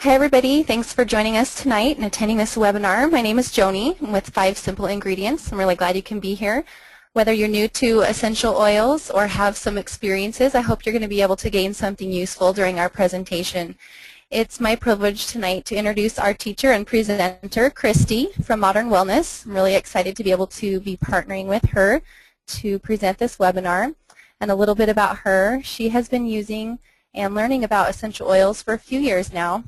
Hi everybody, thanks for joining us tonight and attending this webinar. My name is Joni. I'm with 5 Simple Ingredients. I'm really glad you can be here. Whether you're new to essential oils or have some experiences, I hope you're going to be able to gain something useful during our presentation. It's my privilege tonight to introduce our teacher and presenter, Christy from Modern Wellness. I'm really excited to be able to be partnering with her to present this webinar. And a little bit about her. She has been using and learning about essential oils for a few years now.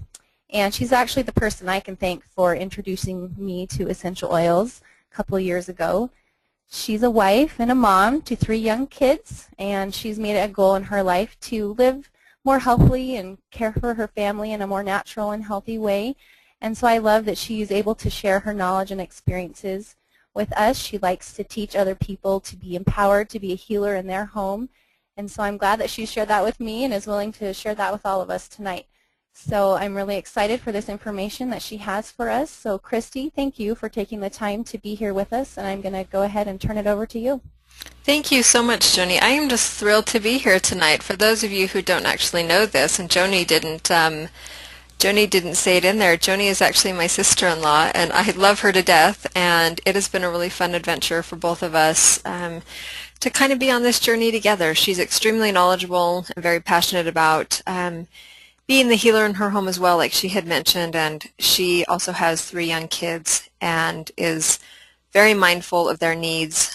And she's actually the person I can thank for introducing me to essential oils a couple of years ago. She's a wife and a mom to 3 young kids, and she's made it a goal in her life to live more healthily and care for her family in a more natural and healthy way. And so I love that she's able to share her knowledge and experiences with us. She likes to teach other people to be empowered to be a healer in their home. And so I'm glad that she shared that with me and is willing to share that with all of us tonight. So I'm really excited for this information that she has for us. So Christy, thank you for taking the time to be here with us, and I'm going to go ahead and turn it over to you. Thank you so much, Joni. I am just thrilled to be here tonight. For those of you who don't actually know this, and Joni didn't say it in there, Joni is actually my sister-in-law, and I love her to death, and it has been a really fun adventure for both of us to kind of be on this journey together. She's extremely knowledgeable and very passionate about being the healer in her home as well, like she had mentioned, and she also has 3 young kids and is very mindful of their needs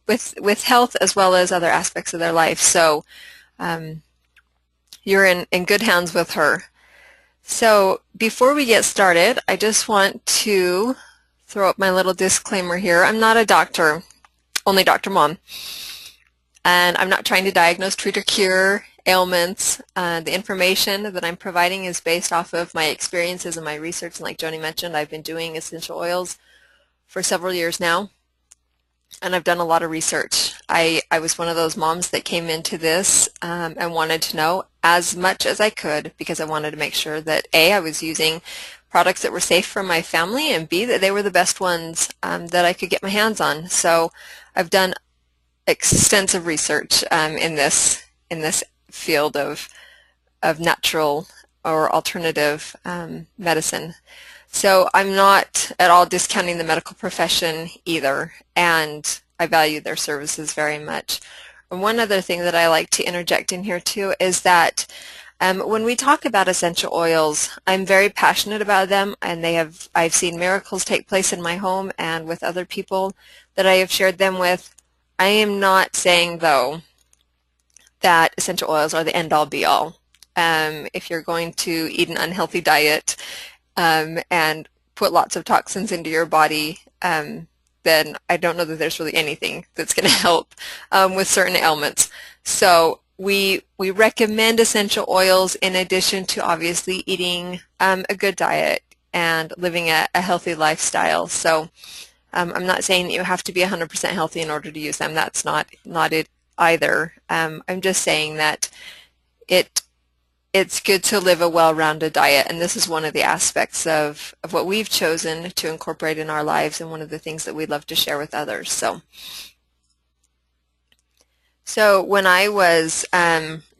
with health as well as other aspects of their life. So you're in good hands with her. So before we get started, I just want to throw up my little disclaimer here. I'm not a doctor, only Dr. Mom, and I'm not trying to diagnose, treat, or cure ailments. The information that I'm providing is based off of my experiences and my research, and like Joni mentioned, I've been doing essential oils for several years now, and I've done a lot of research. I was one of those moms that came into this and wanted to know as much as I could because I wanted to make sure that A, I was using products that were safe for my family, and B, that they were the best ones that I could get my hands on. So I've done extensive research in this field of natural or alternative medicine. So I'm not at all discounting the medical profession either, and I value their services very much. And one other thing that I like to interject in here too is that when we talk about essential oils, I'm very passionate about them, and I've seen miracles take place in my home and with other people that I have shared them with. I am not saying, though, that essential oils are the end-all be-all. If you're going to eat an unhealthy diet and put lots of toxins into your body, then I don't know that there's really anything that's going to help with certain ailments. So we recommend essential oils in addition to obviously eating a good diet and living a healthy lifestyle. So I'm not saying that you have to be 100% healthy in order to use them. That's not it either. I'm just saying that it's good to live a well-rounded diet, and this is one of the aspects of what we've chosen to incorporate in our lives, and one of the things that we'd love to share with others. So when I was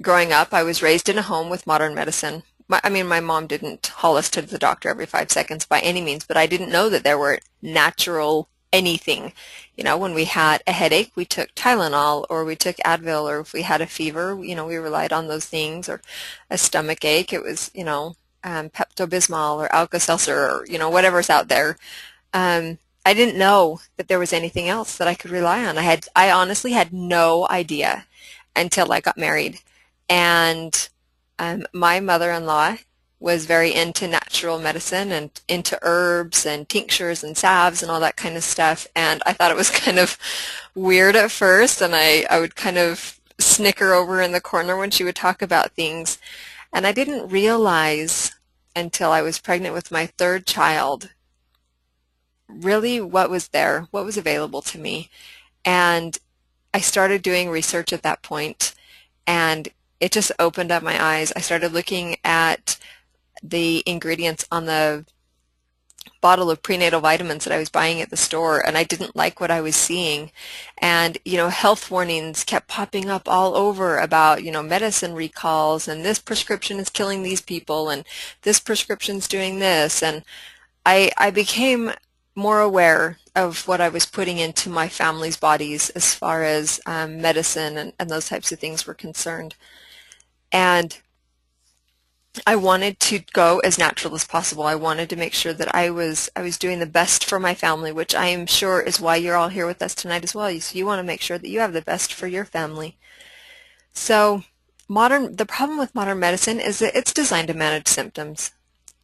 growing up, I was raised in a home with modern medicine. My mom didn't haul us to the doctor every 5 seconds by any means, but I didn't know that there were natural anything. You know, when we had a headache, we took Tylenol, or we took Advil, or if we had a fever, we relied on those things, or a stomach ache, it was, Pepto-Bismol or Alka-Seltzer, or, whatever's out there. I didn't know that there was anything else that I could rely on. I honestly had no idea until I got married. And my mother-in-law was very into natural medicine and into herbs and tinctures and salves and all that kind of stuff. And I thought it was kind of weird at first, and I would kind of snicker over in the corner when she would talk about things. And I didn't realize until I was pregnant with my 3rd child really what was there, what was available to me. And I started doing research at that point, and it just opened up my eyes. I started looking at the ingredients on the bottle of prenatal vitamins that I was buying at the store, and I didn't like what I was seeing. And, health warnings kept popping up all over about, medicine recalls, and this prescription is killing these people, and this prescription's doing this. And I became more aware of what I was putting into my family's bodies as far as medicine and those types of things were concerned. And I wanted to go as natural as possible. I wanted to make sure that I was doing the best for my family, which I am sure is why you're all here with us tonight as well. So you want to make sure that you have the best for your family. So the problem with modern medicine is that it's designed to manage symptoms.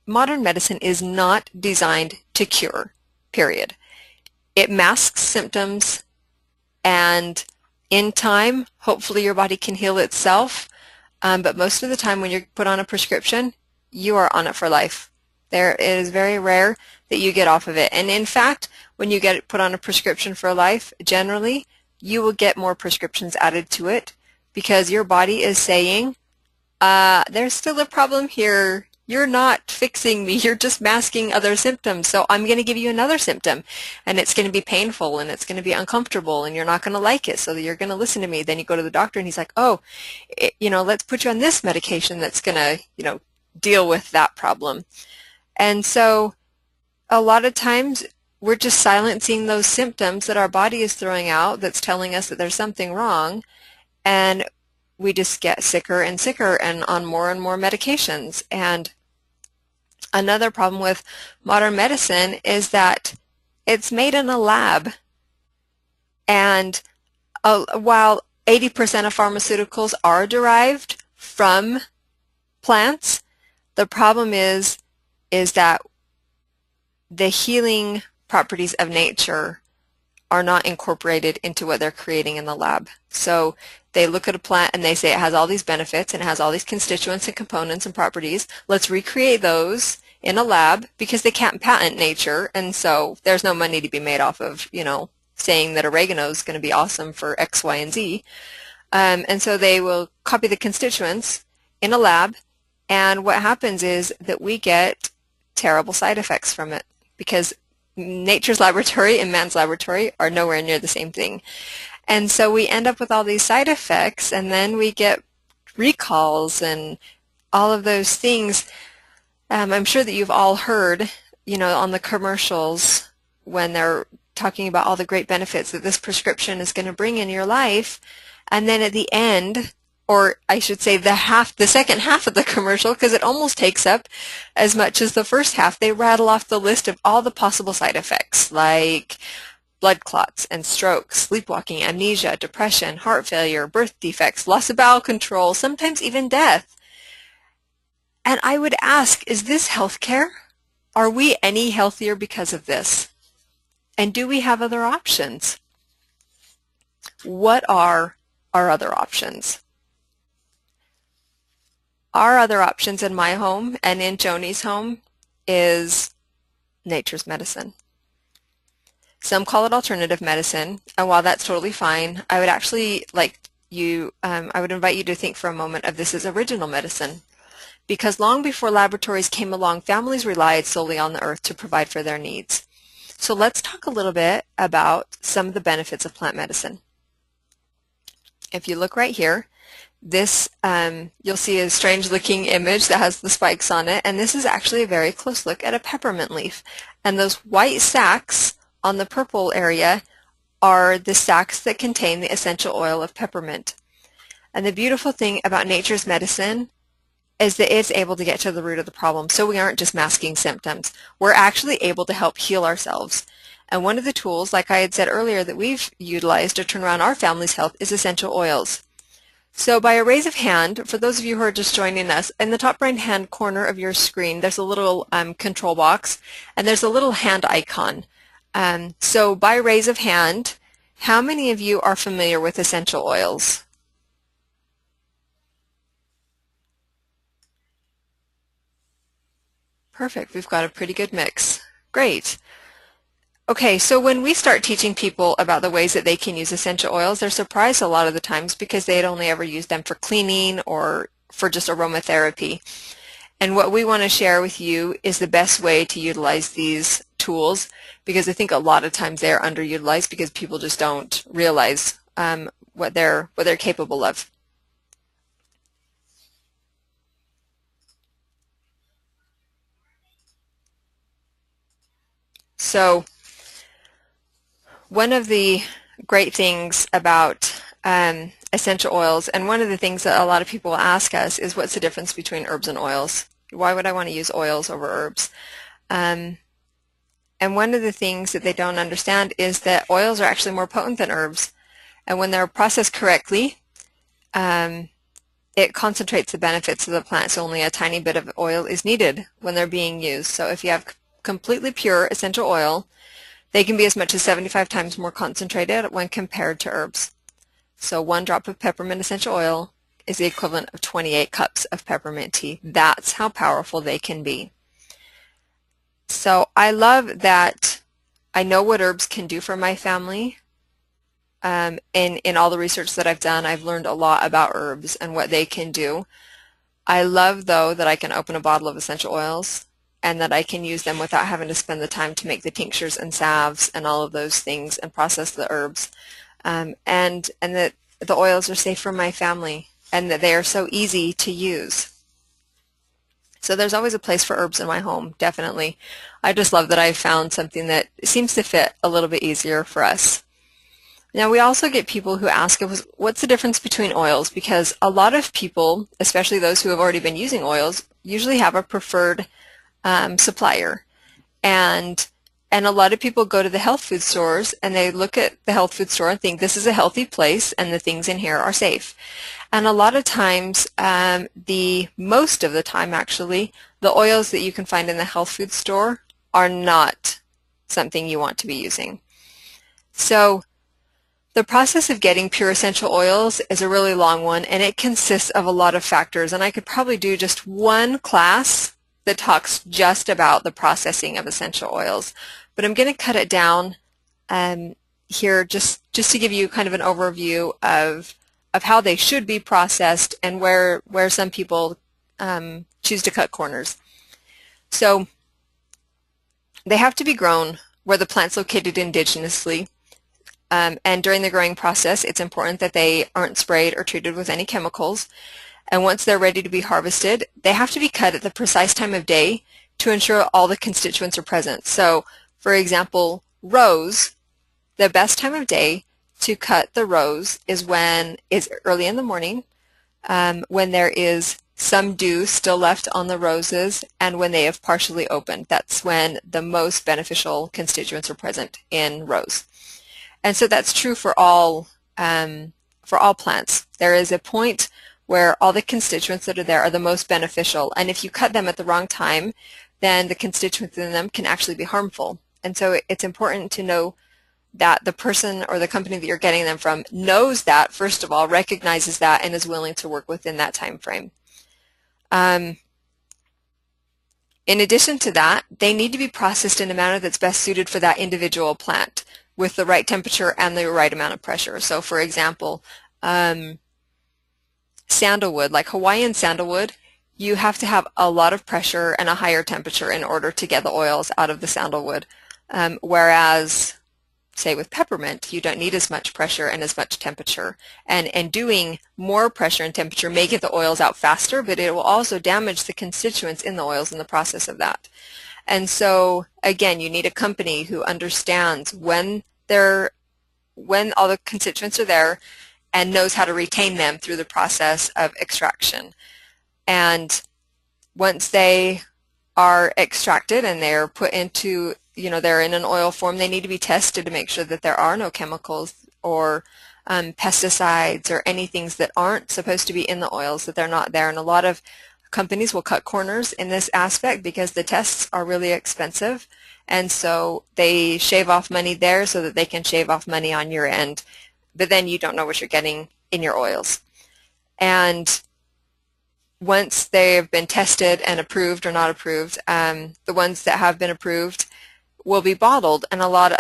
Modern medicine is not designed to cure, period. It masks symptoms, and in time, hopefully your body can heal itself. But most of the time when you're put on a prescription, you are on it for life. It is very rare that you get off of it. And in fact, when you get put on a prescription for life, generally, you will get more prescriptions added to it because your body is saying, there's still a problem here. You're not fixing me. You're just masking other symptoms. So I'm going to give you another symptom, and it's going to be painful, and it's going to be uncomfortable, and you're not going to like it, so you're going to listen to me. Then you go to the doctor, and he's like, oh, let's put you on this medication that's going to, deal with that problem. And so a lot of times we're just silencing those symptoms that our body is throwing out that's telling us that there's something wrong, and we just get sicker and sicker and on more and more medications. And another problem with modern medicine is that it's made in a lab. And while 80% of pharmaceuticals are derived from plants, the problem is that the healing properties of nature are not incorporated into what they're creating in the lab. So they look at a plant and they say it has all these benefits and it has all these constituents and components and properties. Let's recreate those in a lab because they can't patent nature, and so there's no money to be made off of, saying that oregano is going to be awesome for X, Y, and Z. And so they will copy the constituents in a lab, and what happens is that we get terrible side effects from it because nature's laboratory and man's laboratory are nowhere near the same thing. And so we end up with all these side effects, and then we get recalls and all of those things. I'm sure that you've all heard, on the commercials when they're talking about all the great benefits that this prescription is going to bring in your life, and then at the end, or I should say the second half of the commercial, because it almost takes up as much as the first half, they rattle off the list of all the possible side effects, like blood clots and strokes, sleepwalking, amnesia, depression, heart failure, birth defects, loss of bowel control, sometimes even death. And I would ask, is this healthcare? Are we any healthier because of this? And do we have other options? What are our other options? Our other options in my home and in Joni's home is nature's medicine. Some call it alternative medicine, and while that's totally fine, I would actually I would invite you to think for a moment of this as original medicine. Because long before laboratories came along, families relied solely on the earth to provide for their needs. So let's talk a little bit about some of the benefits of plant medicine. If you look right here, this you'll see a strange looking image that has the spikes on it, and this is actually a very close look at a peppermint leaf. And those white sacs on the purple area are the sacs that contain the essential oil of peppermint. And the beautiful thing about nature's medicine is that it's able to get to the root of the problem. So we aren't just masking symptoms. We're actually able to help heal ourselves. And one of the tools, like I had said earlier, that we've utilized to turn around our family's health is essential oils. So by a raise of hand, for those of you who are just joining us, in the top right-hand corner of your screen, there's a little control box, and there's a little hand icon. So by raise of hand, how many of you are familiar with essential oils? Perfect. We've got a pretty good mix. Great. Okay, so when we start teaching people about the ways that they can use essential oils, they're surprised a lot of the times because they'd only ever used them for cleaning or for just aromatherapy. And what we want to share with you is the best way to utilize these tools, because I think a lot of times they're underutilized because people just don't realize what they're capable of. So one of the great things about essential oils, and one of the things that a lot of people ask us, is what's the difference between herbs and oils? Why would I want to use oils over herbs? And one of the things that they don't understand is that oils are actually more potent than herbs. And when they're processed correctly, it concentrates the benefits of the plant, so only a tiny bit of oil is needed when they're being used. So if you have completely pure essential oil, they can be as much as 75 times more concentrated when compared to herbs. So 1 drop of peppermint essential oil is the equivalent of 28 cups of peppermint tea. That's how powerful they can be. So I love that I know what herbs can do for my family. In all the research that I've done, I've learned a lot about herbs and what they can do. I love, though, that I can open a bottle of essential oils and that I can use them without having to spend the time to make the tinctures and salves and all of those things and process the herbs. And that the oils are safe for my family and that they are so easy to use. So there's always a place for herbs in my home, definitely. I just love that I've found something that seems to fit a little bit easier for us. Now, we also get people who ask us, what's the difference between oils? Because a lot of people, especially those who have already been using oils, usually have a preferred supplier. And a lot of people go to the health food stores and they look at the health food store and think this is a healthy place and the things in here are safe. And a lot of times, most of the time actually, the oils that you can find in the health food store are not something you want to be using. So the process of getting pure essential oils is a really long one, and it consists of a lot of factors, and I could probably do just one class that talks just about the processing of essential oils. But I'm going to cut it down here just to give you kind of an overview of how they should be processed and where some people choose to cut corners. So they have to be grown where the plant's located indigenously. And during the growing process, it's important that they aren't sprayed or treated with any chemicals. And once they're ready to be harvested, they have to be cut at the precise time of day to ensure all the constituents are present. So, for example, rose, the best time of day to cut the rose is early in the morning, when there is some dew still left on the roses, and when they have partially opened. That's when the most beneficial constituents are present in rose. And so that's true for all plants. There is a point where all the constituents that are there are the most beneficial, and if you cut them at the wrong time, then the constituents in them can actually be harmful. And so it's important to know that the person or the company that you're getting them from knows that, first of all, recognizes that, and is willing to work within that time frame. In addition to that, they need to be processed in a manner that's best suited for that individual plant, with the right temperature and the right amount of pressure. So for example, sandalwood, like Hawaiian sandalwood, you have to have a lot of pressure and a higher temperature in order to get the oils out of the sandalwood. Whereas, say with peppermint, you don't need as much pressure and as much temperature. And doing more pressure and temperature may get the oils out faster, but it will also damage the constituents in the oils in the process of that. And so, again, you need a company who understands when all the constituents are there and knows how to retain them through the process of extraction. And once they are extracted and they're put into, they're in an oil form, they need to be tested to make sure that there are no chemicals or pesticides or any things that aren't supposed to be in the oils, that they're not there. And a lot of companies will cut corners in this aspect because the tests are really expensive, and so they shave off money there so that they can shave off money on your end, but then you don't know what you're getting in your oils. And once they have been tested and approved or not approved, the ones that have been approved will be bottled, and a lot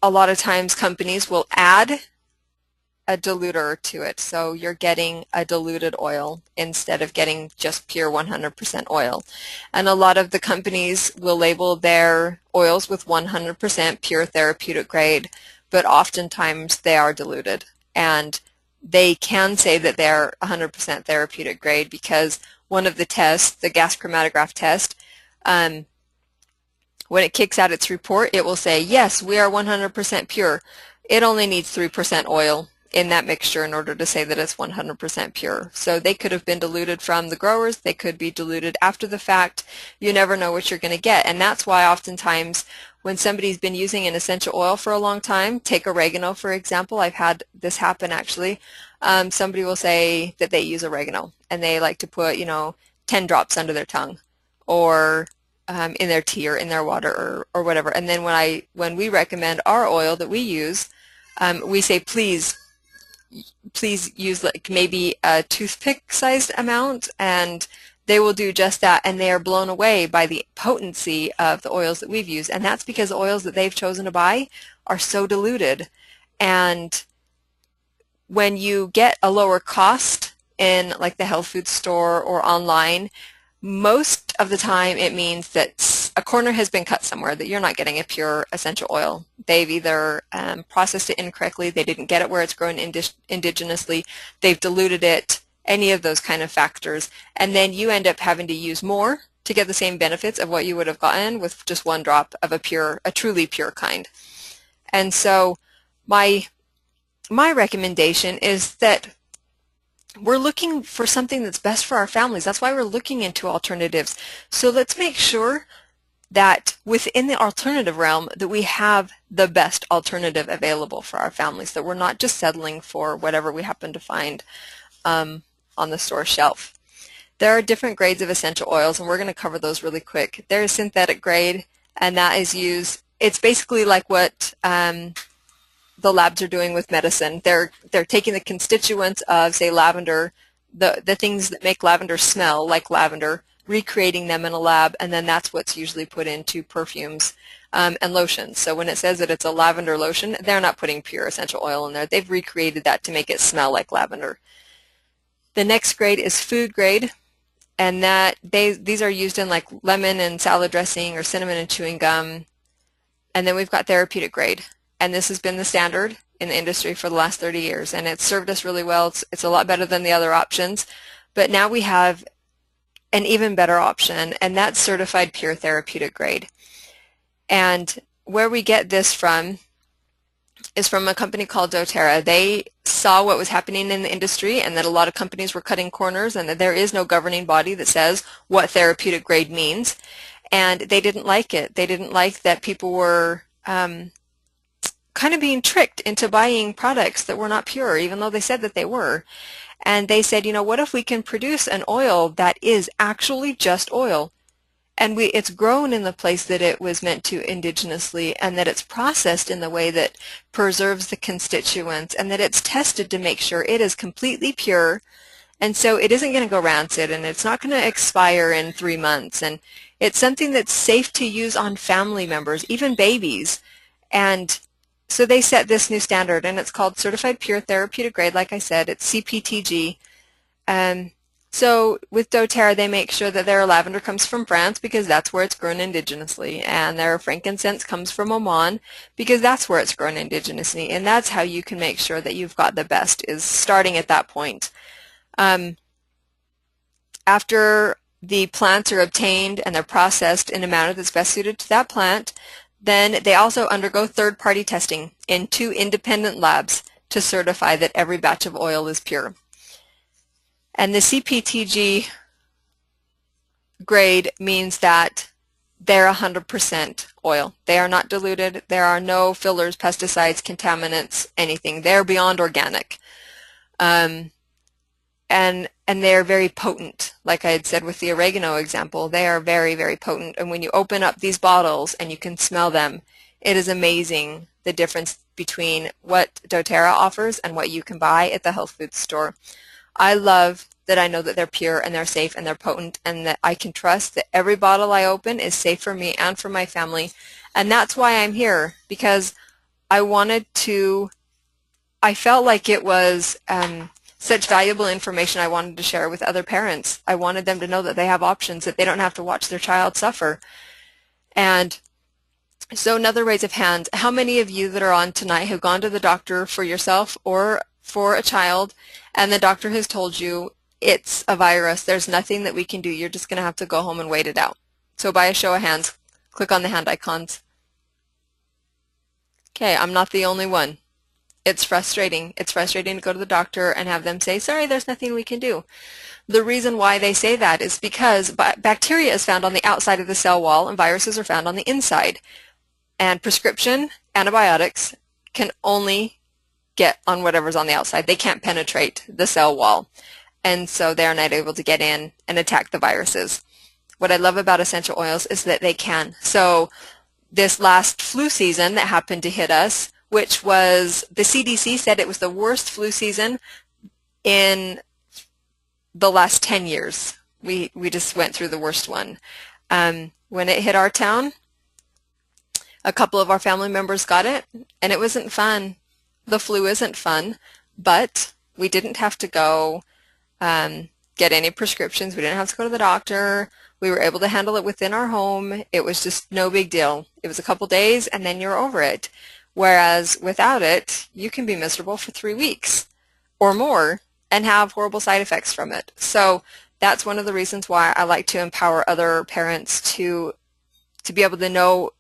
of times companies will add a diluter to it. So you're getting a diluted oil instead of getting just pure 100% oil. And a lot of the companies will label their oils with 100% pure therapeutic grade, but oftentimes they are diluted. And they can say that they're 100% therapeutic grade because one of the tests, the gas chromatograph test, when it kicks out its report, it will say, yes, we are 100% pure. It only needs 3% oil in that mixture in order to say that it's 100% pure. So they could have been diluted from the growers. They could be diluted after the fact. You never know what you're going to get. And that's why oftentimes when somebody's been using an essential oil for a long time, take oregano, for example. I've had this happen actually. Somebody will say that they use oregano and they like to put, 10 drops under their tongue or in their tea or in their water or whatever. And then when we recommend our oil that we use, we say, please use like maybe a toothpick sized amount, and they will do just that, and they are blown away by the potency of the oils that we've used. And that's because the oils that they've chosen to buy are so diluted. And when you get a lower cost in like the health food store or online, most of the time it means that a corner has been cut somewhere, that you're not getting a pure essential oil. They've either processed it incorrectly, they didn't get it where it's grown indigenously, they've diluted it, any of those kind of factors, and then you end up having to use more to get the same benefits of what you would have gotten with just one drop of a truly pure kind. And so my recommendation is that we're looking for something that's best for our families. That's why we're looking into alternatives. So let's make sure that within the alternative realm that we have the best alternative available for our families, that we're not just settling for whatever we happen to find on the store shelf. There are different grades of essential oils, and we're going to cover those really quick. There is synthetic grade, and that is used, it's basically like what the labs are doing with medicine. They're taking the constituents of, say, lavender, the things that make lavender smell like lavender, recreating them in a lab, and then that's what's usually put into perfumes and lotions. So when it says that it's a lavender lotion, they're not putting pure essential oil in there. They've recreated that to make it smell like lavender. The next grade is food grade, and these are used in like lemon and salad dressing or cinnamon and chewing gum. And then we've got therapeutic grade. And this has been the standard in the industry for the last 30 years, and it's served us really well. It's a lot better than the other options, but now we have an even better option, and that's certified pure therapeutic grade. And where we get this from is from a company called doTERRA. They saw what was happening in the industry and that a lot of companies were cutting corners and that there is no governing body that says what therapeutic grade means, and they didn't like it. They didn't like that people were kind of being tricked into buying products that were not pure, even though they said that they were. And they said, what if we can produce an oil that is actually just oil, and it's grown in the place that it was meant to indigenously, and that it's processed in the way that preserves the constituents, and that it's tested to make sure it is completely pure, and so it isn't going to go rancid, and it's not going to expire in 3 months, and it's something that's safe to use on family members, even babies. And so they set this new standard, and it's called Certified Pure Therapeutic Grade. Like I said, it's CPTG. So with doTERRA, they make sure that their lavender comes from France because that's where it's grown indigenously, and their frankincense comes from Oman because that's where it's grown indigenously, and that's how you can make sure that you've got the best, is starting at that point. After the plants are obtained and they're processed in a manner that's best suited to that plant, then they also undergo third-party testing in 2 independent labs to certify that every batch of oil is pure. And the CPTG grade means that they're 100% oil. They are not diluted. There are no fillers, pesticides, contaminants, anything. They're beyond organic. And they're very potent. Like I had said with the oregano example, they are very, very potent. And when you open up these bottles and you can smell them, it is amazing the difference between what doTERRA offers and what you can buy at the health food store. I love that I know that they're pure and they're safe and they're potent, and that I can trust that every bottle I open is safe for me and for my family. And that's why I'm here, because I wanted to I felt like it was such valuable information I wanted to share with other parents. I wanted them to know that they have options, that they don't have to watch their child suffer. And so another raise of hands, how many of you that are on tonight have gone to the doctor for yourself or for a child, and the doctor has told you it's a virus, there's nothing that we can do, you're just going to have to go home and wait it out? So by a show of hands, click on the hand icons. Okay, I'm not the only one. It's frustrating. It's frustrating to go to the doctor and have them say, sorry, there's nothing we can do. The reason why they say that is because bacteria is found on the outside of the cell wall and viruses are found on the inside. And prescription antibiotics can only get on whatever's on the outside. They can't penetrate the cell wall. And so they're not able to get in and attack the viruses. What I love about essential oils is that they can. So this last flu season that happened to hit us, which was, the CDC said it was the worst flu season in the last 10 years. We just went through the worst one. When it hit our town, a couple of our family members got it, and it wasn't fun. The flu isn't fun, but we didn't have to go get any prescriptions. We didn't have to go to the doctor. We were able to handle it within our home. It was just no big deal. It was a couple days, and then you're over it. Whereas without it, you can be miserable for 3 weeks or more and have horrible side effects from it. So that's one of the reasons why I like to empower other parents to be able to know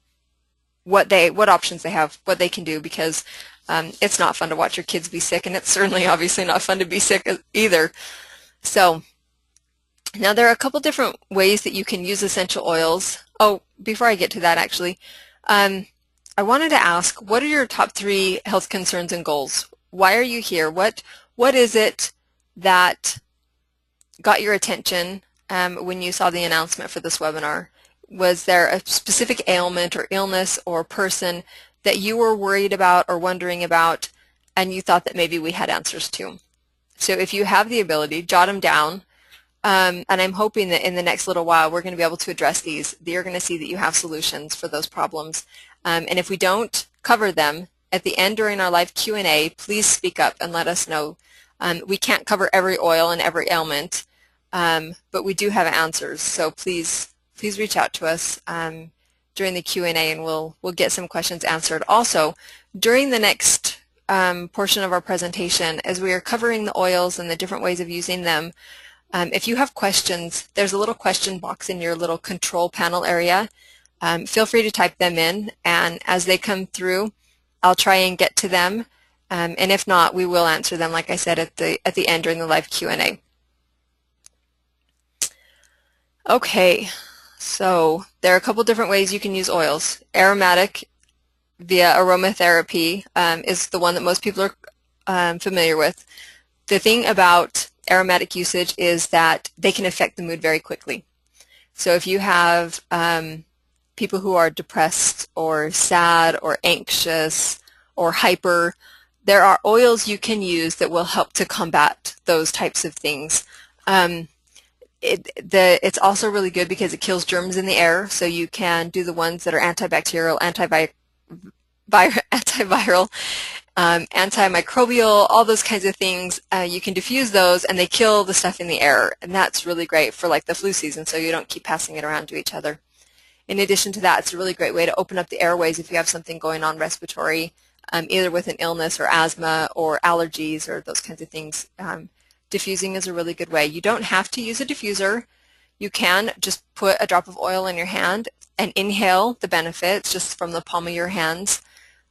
what options they have, what they can do, because it's not fun to watch your kids be sick, and it's certainly obviously not fun to be sick either. So now there are a couple different ways that you can use essential oils. Oh, before I get to that, actually, I wanted to ask, what are your top 3 health concerns and goals? Why are you here? What is it that got your attention when you saw the announcement for this webinar? Was there a specific ailment or illness or person that you were worried about or wondering about, and you thought that maybe we had answers to? So if you have the ability, jot them down. And I'm hoping that in the next little while we're going to be able to address these. You're going to see that you have solutions for those problems. And if we don't cover them at the end during our live Q&A, please speak up and let us know. We can't cover every oil and every ailment, but we do have answers. So please reach out to us during the Q&A, and we'll get some questions answered. Also, during the next portion of our presentation, as we are covering the oils and the different ways of using them, if you have questions, there's a little question box in your little control panel area. Feel free to type them in, and as they come through, I'll try and get to them. And if not, we will answer them, like I said, at the end during the live Q&A. Okay, so there are a couple different ways you can use oils. Aromatic via aromatherapy is the one that most people are familiar with. The thing about aromatic usage is that they can affect the mood very quickly. So if you have people who are depressed or sad or anxious or hyper, there are oils you can use that will help to combat those types of things. It's also really good because it kills germs in the air, so you can do the ones that are antibacterial, antiviral, antimicrobial, all those kinds of things. You can diffuse those, and they kill the stuff in the air, and that's really great for like the flu season, so you don't keep passing it around to each other. In addition to that, it's a really great way to open up the airways if you have something going on respiratory, either with an illness or asthma or allergies or those kinds of things. Diffusing is a really good way. You don't have to use a diffuser. You can just put a drop of oil in your hand and inhale the benefits just from the palm of your hands.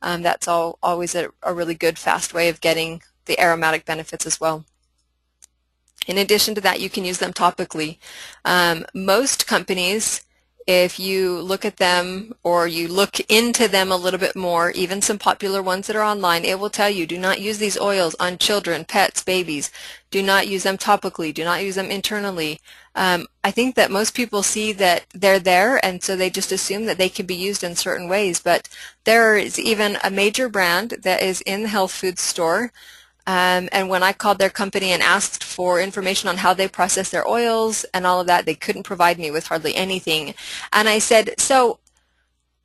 That's always a really good, fast way of getting the aromatic benefits as well. In addition to that, you can use them topically. Most companies, if you look at them or you look into them a little bit more, even some popular ones that are online, it will tell you, do not use these oils on children, pets, babies. Do not use them topically. Do not use them internally. I think that most people see that they're there, and so they just assume that they can be used in certain ways. But there is even a major brand that is in the health food store. And when I called their company and asked for information on how they process their oils and all of that, they couldn't provide me with hardly anything. And I said, so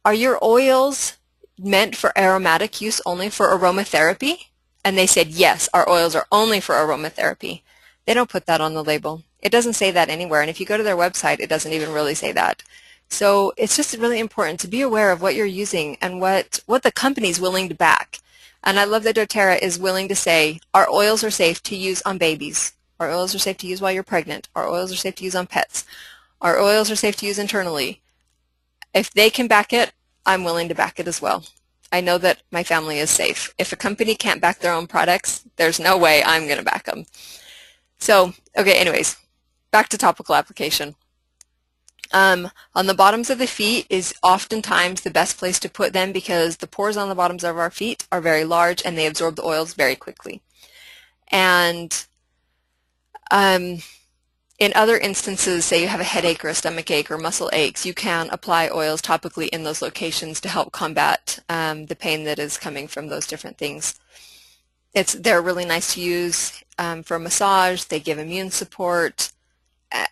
are your oils meant for aromatic use only for aromatherapy? and they said, yes, our oils are only for aromatherapy. They don't put that on the label. It doesn't say that anywhere, and if you go to their website, it doesn't even really say that. So it's just really important to be aware of what you're using and what the company's willing to back. And I love that doTERRA is willing to say, our oils are safe to use on babies. Our oils are safe to use while you're pregnant. Our oils are safe to use on pets. Our oils are safe to use internally. If they can back it, I'm willing to back it as well. I know that my family is safe. If a company can't back their own products, there's no way I'm going to back them. So, okay, anyways, back to topical application. On the bottoms of the feet is oftentimes the best place to put them because the pores on the bottoms of our feet are very large and they absorb the oils very quickly. And in other instances, say you have a headache or a stomach ache or muscle aches, you can apply oils topically in those locations to help combat the pain that is coming from those different things. They're really nice to use for massage. They give immune support.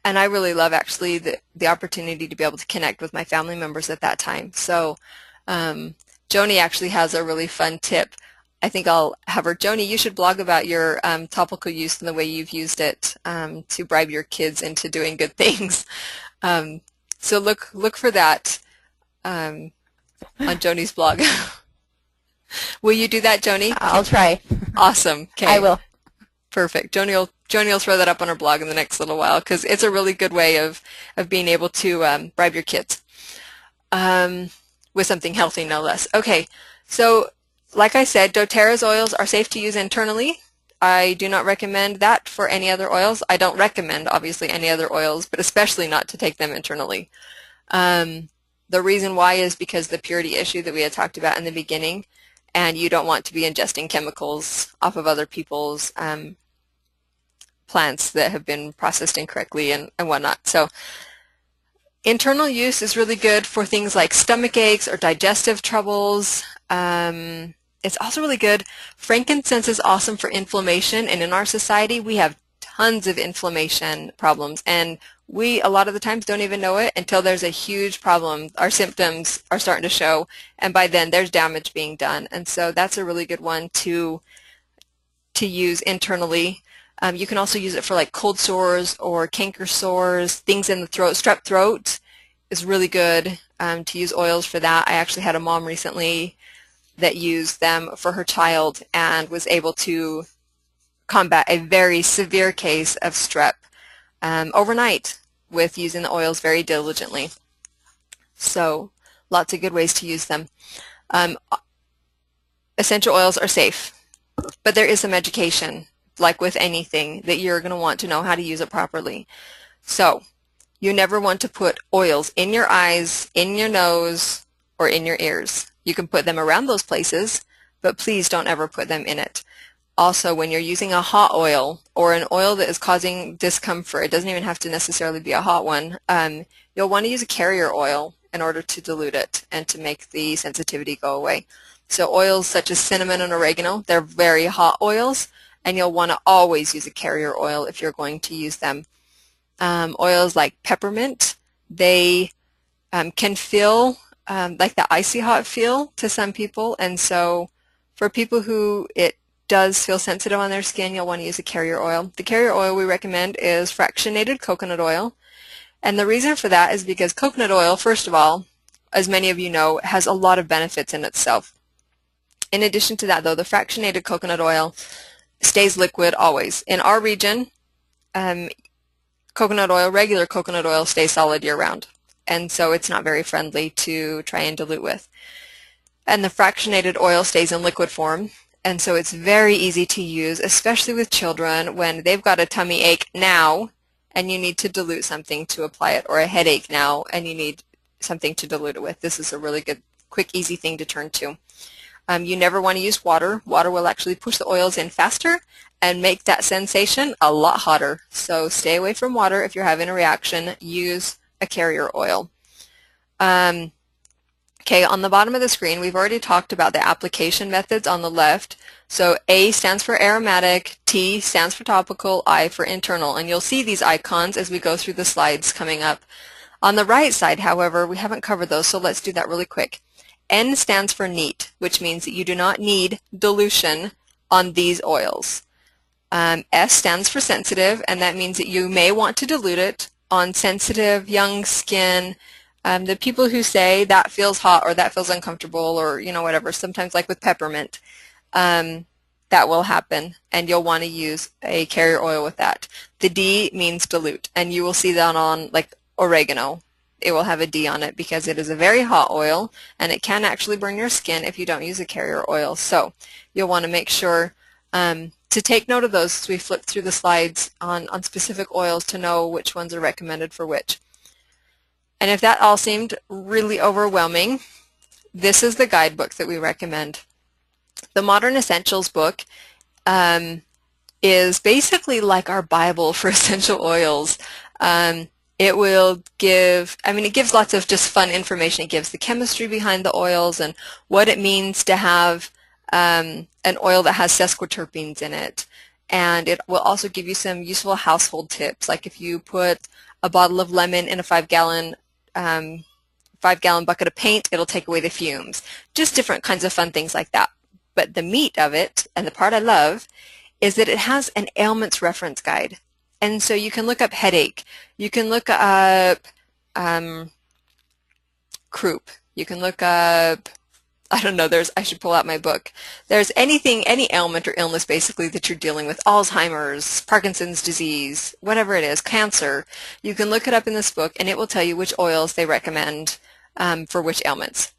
And I really love actually the opportunity to be able to connect with my family members at that time. So Joni actually has a really fun tip. I think I'll have her. Joni, you should blog about your topical use and the way you've used it to bribe your kids into doing good things. So look for that on Joni's blog. Will you do that, Joni? I'll try. Awesome. Okay. I will. Perfect. Joni will throw that up on her blog in the next little while because it's a really good way of being able to bribe your kids with something healthy, no less. Okay, so like I said, doTERRA's oils are safe to use internally. I do not recommend that for any other oils. I don't recommend, obviously, any other oils, but especially not to take them internally. The reason why is because the purity issue that we had talked about in the beginning, and you don't want to be ingesting chemicals off of other people's plants that have been processed incorrectly and whatnot. So internal use is really good for things like stomach aches or digestive troubles. It's also really good. Frankincense is awesome for inflammation, and in our society we have tons of inflammation problems, and we a lot of the times don't even know it until there's a huge problem. Our symptoms are starting to show, and by then there's damage being done. And so that's a really good one to use internally. You can also use it for like cold sores or canker sores, things in the throat. Strep throat is really good to use oils for that. I actually had a mom recently that used them for her child and was able to combat a very severe case of strep overnight with using the oils very diligently. So lots of good ways to use them. Essential oils are safe, but there is some education, like with anything, that you're going to want to know how to use it properly. So you never want to put oils in your eyes, in your nose, or in your ears. You can put them around those places, but please don't ever put them in it. Also, when you're using a hot oil or an oil that is causing discomfort, it doesn't even have to necessarily be a hot one, you'll want to use a carrier oil in order to dilute it and to make the sensitivity go away. So oils such as cinnamon and oregano, they're very hot oils, and you'll want to always use a carrier oil if you're going to use them. Oils like peppermint, they can feel like the icy hot feel to some people, and so for people who it does feel sensitive on their skin, you'll want to use a carrier oil. The carrier oil we recommend is fractionated coconut oil, and the reason for that is because coconut oil, first of all, as many of you know, has a lot of benefits in itself. In addition to that, though, the fractionated coconut oil stays liquid always. In our region, coconut oil, regular coconut oil, stays solid year-round, and so it's not very friendly to try and dilute with. And the fractionated oil stays in liquid form, and so it's very easy to use, especially with children when they've got a tummy ache now and you need to dilute something to apply it, or a headache now and you need something to dilute it with. This is a really good, quick, easy thing to turn to. You never want to use water. Water will actually push the oils in faster and make that sensation a lot hotter. So stay away from water if you're having a reaction. Use a carrier oil. Okay, on the bottom of the screen, we've already talked about the application methods on the left. So A stands for aromatic, T stands for topical, I for internal. And you'll see these icons as we go through the slides coming up. On the right side, however, we haven't covered those, so let's do that really quick. N stands for neat, which means that you do not need dilution on these oils. S stands for sensitive, and that means that you may want to dilute it on sensitive, young skin. The people who say that feels hot or that feels uncomfortable or, you know, whatever, sometimes like with peppermint, that will happen, and you'll want to use a carrier oil with that. The D means dilute, and you will see that on like oregano. It will have a D on it because it is a very hot oil, and it can actually burn your skin if you don't use a carrier oil. So you'll want to make sure to take note of those as we flip through the slides on specific oils to know which ones are recommended for which. And if that all seemed really overwhelming, this is the guidebook that we recommend. The Modern Essentials book is basically like our Bible for essential oils. It will give, it gives lots of just fun information. It gives the chemistry behind the oils and what it means to have an oil that has sesquiterpenes in it. And it will also give you some useful household tips, like if you put a bottle of lemon in a 5-gallon bucket of paint, it'll take away the fumes. Just different kinds of fun things like that. But the meat of it, and the part I love, is that it has an ailments reference guide. And so you can look up headache, you can look up croup, you can look up, I don't know, I should pull out my book. There's any ailment or illness basically that you're dealing with, Alzheimer's, Parkinson's disease, whatever it is, cancer. You can look it up in this book and it will tell you which oils they recommend for which ailments.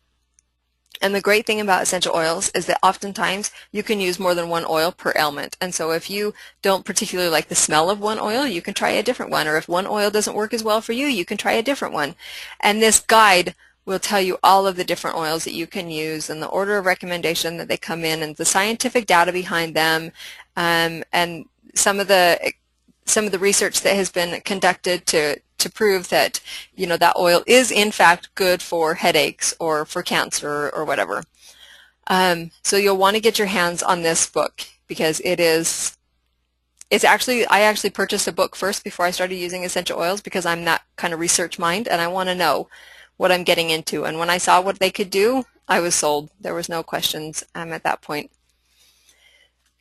And the great thing about essential oils is that oftentimes you can use more than one oil per ailment. And so if you don't particularly like the smell of one oil, you can try a different one. Or if one oil doesn't work as well for you, you can try a different one. And this guide will tell you all of the different oils that you can use and the order of recommendation that they come in and the scientific data behind them, and some of the research that has been conducted to prove that, you know, that oil is in fact good for headaches or for cancer or whatever. So you'll want to get your hands on this book because I actually purchased a book first before I started using essential oils because I'm that kind of research mind and I want to know what I'm getting into. And when I saw what they could do, I was sold. There was no questions at that point.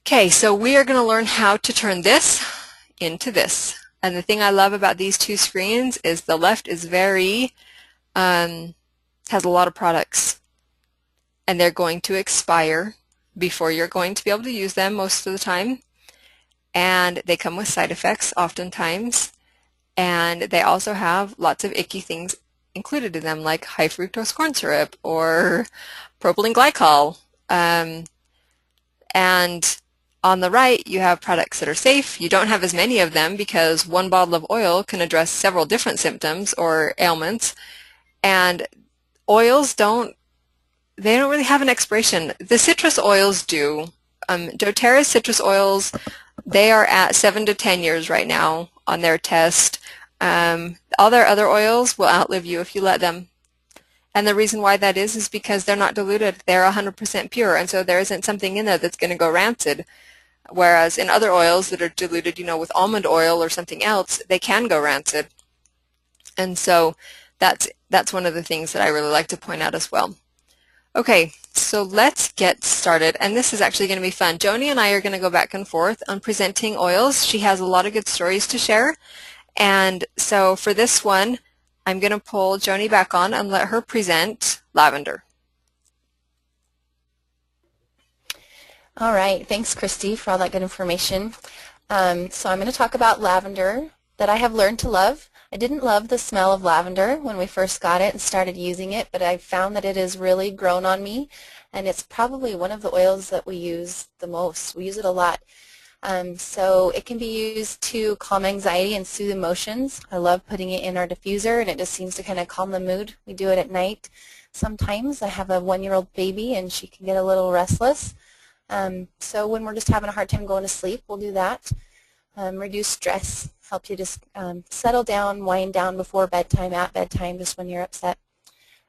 Okay, so we are going to learn how to turn this into this. And the thing I love about these two screens is the left is very, has a lot of products. And they're going to expire before you're going to be able to use them most of the time. And they come with side effects oftentimes. And they also have lots of icky things included in them, like high fructose corn syrup or propylene glycol. And on the right, you have products that are safe. You don't have as many of them because one bottle of oil can address several different symptoms or ailments. And oils don't really have an expiration. The citrus oils do. doTERRA's citrus oils, they are at 7 to 10 years right now on their test. All their other oils will outlive you if you let them. And the reason why that is because they're not diluted. They're 100% pure, and so there isn't something in there that's going to go rancid. Whereas in other oils that are diluted, you know, with almond oil or something else, they can go rancid. And so that's one of the things that I really like to point out as well. Okay, so let's get started, and this is actually going to be fun. Joni and I are going to go back and forth on presenting oils. She has a lot of good stories to share, and so for this one, I'm going to pull Joni back on and let her present lavender. All right, thanks Christy for all that good information. So I'm going to talk about lavender that I have learned to love. I didn't love the smell of lavender when we first got it and started using it, but I found that it has really grown on me, and it's probably one of the oils that we use the most. We use it a lot. So it can be used to calm anxiety and soothe emotions. I love putting it in our diffuser, and it just seems to kind of calm the mood. We do it at night sometimes. I have a 1-year-old baby, and she can get a little restless. So when we're just having a hard time going to sleep, we'll do that. Reduce stress, help you just settle down, wind down before bedtime, at bedtime, just when you're upset.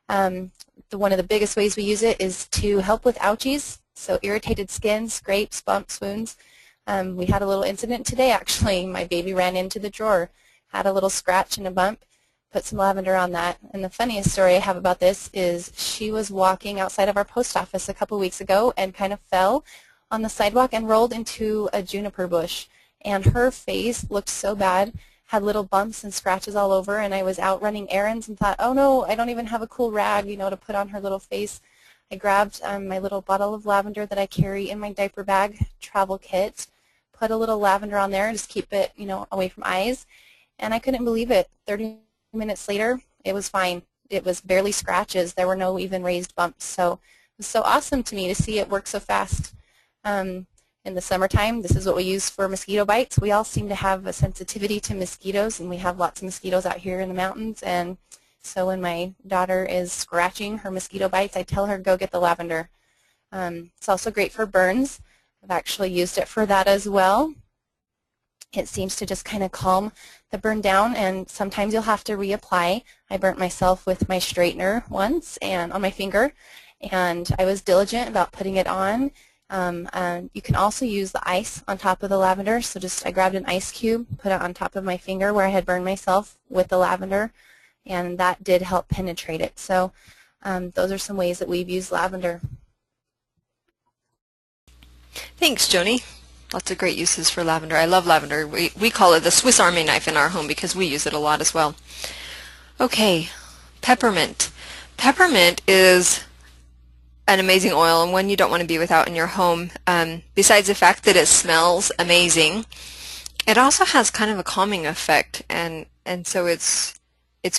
One of the biggest ways we use it is to help with ouchies, so irritated skin, scrapes, bumps, wounds. We had a little incident today, actually. My baby ran into the drawer, had a little scratch and a bump, put some lavender on that. And the funniest story I have about this is she was walking outside of our post office a couple weeks ago and kind of fell on the sidewalk and rolled into a juniper bush. And her face looked so bad, had little bumps and scratches all over, and I was out running errands and thought, oh no, I don't even have a cool rag, you know, to put on her little face. I grabbed my little bottle of lavender that I carry in my diaper bag, travel kit, put a little lavender on there, just keep it, you know, away from eyes, and I couldn't believe it. 30 minutes later, it was fine. It was barely scratches. There were no even raised bumps. So it was so awesome to me to see it work so fast. In the summertime, this is what we use for mosquito bites. We all seem to have a sensitivity to mosquitoes, and we have lots of mosquitoes out here in the mountains. And so when my daughter is scratching her mosquito bites, I tell her, go get the lavender. It's also great for burns. I've actually used it for that as well. It seems to just kind of calm the burn down, and sometimes you'll have to reapply. I burnt myself with my straightener once and on my finger, and I was diligent about putting it on. You can also use the ice on top of the lavender, so just I grabbed an ice cube, put it on top of my finger where I had burned myself with the lavender, and that did help penetrate it. So those are some ways that we've used lavender. Thanks, Joni. Lots of great uses for lavender. I love lavender. We call it the Swiss Army knife in our home because we use it a lot as well. Okay, peppermint. Peppermint is an amazing oil and one you don't want to be without in your home. Besides the fact that it smells amazing, it also has kind of a calming effect, and so it's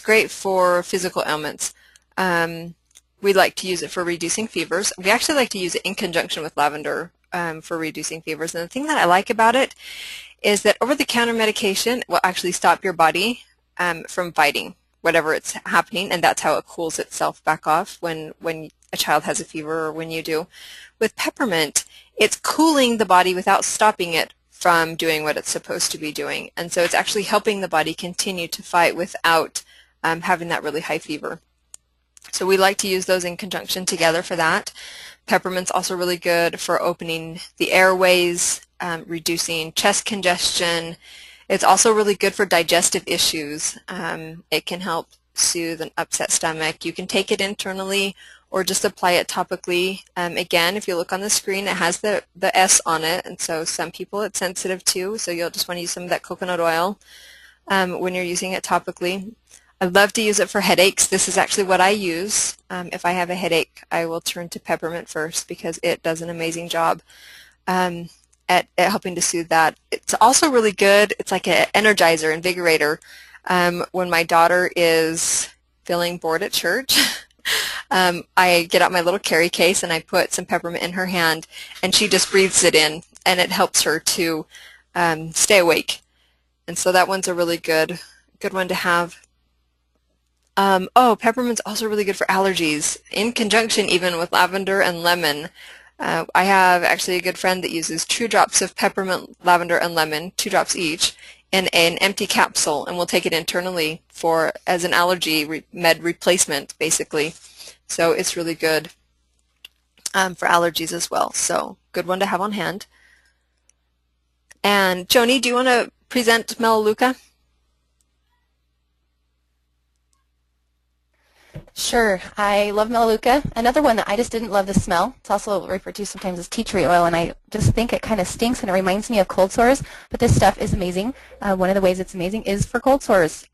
great for physical ailments. We like to use it for reducing fevers. We actually like to use it in conjunction with lavender for reducing fevers. And the thing that I like about it is that over-the-counter medication will actually stop your body from fighting whatever it's happening, and that's how it cools itself back off when a child has a fever or when you do. With peppermint, it's cooling the body without stopping it from doing what it's supposed to be doing. And so it's actually helping the body continue to fight without having that really high fever. So we like to use those in conjunction together for that. Peppermint's also really good for opening the airways, reducing chest congestion. It's also really good for digestive issues. It can help soothe an upset stomach. You can take it internally or just apply it topically. Again, if you look on the screen, it has the S on it, and so some people it's sensitive to, so you'll just want to use some of that coconut oil when you're using it topically. I love to use it for headaches. This is actually what I use. If I have a headache, I will turn to peppermint first because it does an amazing job at helping to soothe that. It's also really good. It's like an energizer, invigorator. When my daughter is feeling bored at church, I get out my little carry case and I put some peppermint in her hand, and she just breathes it in, and it helps her to stay awake. And so that one's a really good one to have. Peppermint's also really good for allergies, in conjunction even with lavender and lemon. I have actually a good friend that uses 2 drops of peppermint, lavender, and lemon, 2 drops each, in an empty capsule, and we'll take it internally as an allergy med replacement, basically. So it's really good for allergies as well. So good one to have on hand. And Joni, do you want to present Melaleuca? Sure. I love Melaleuca. Another one that I just didn't love the smell. It's also referred to sometimes as tea tree oil, and I just think it kind of stinks and it reminds me of cold sores. But this stuff is amazing. One of the ways it's amazing is for cold sores.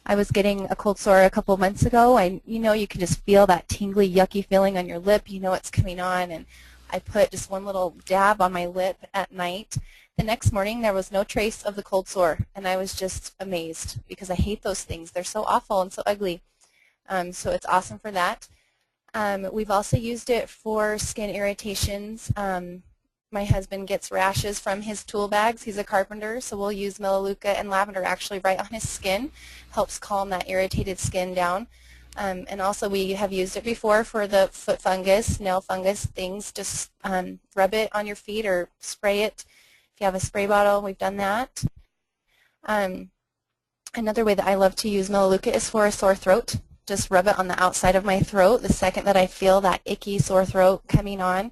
I was getting a cold sore a couple months ago. You can just feel that tingly, yucky feeling on your lip. You know it's coming on, and I put just one little dab on my lip at night. The next morning, there was no trace of the cold sore, and I was just amazed because I hate those things. They're so awful and so ugly. So it's awesome for that. We've also used it for skin irritations. My husband gets rashes from his tool bags. He's a carpenter, so we'll use Melaleuca and lavender actually right on his skin. Helps calm that irritated skin down. And also we have used it before for the foot fungus, nail fungus things. Just rub it on your feet or spray it. If you have a spray bottle, we've done that. Another way that I love to use Melaleuca is for a sore throat. Just rub it on the outside of my throat the second that I feel that icky sore throat coming on.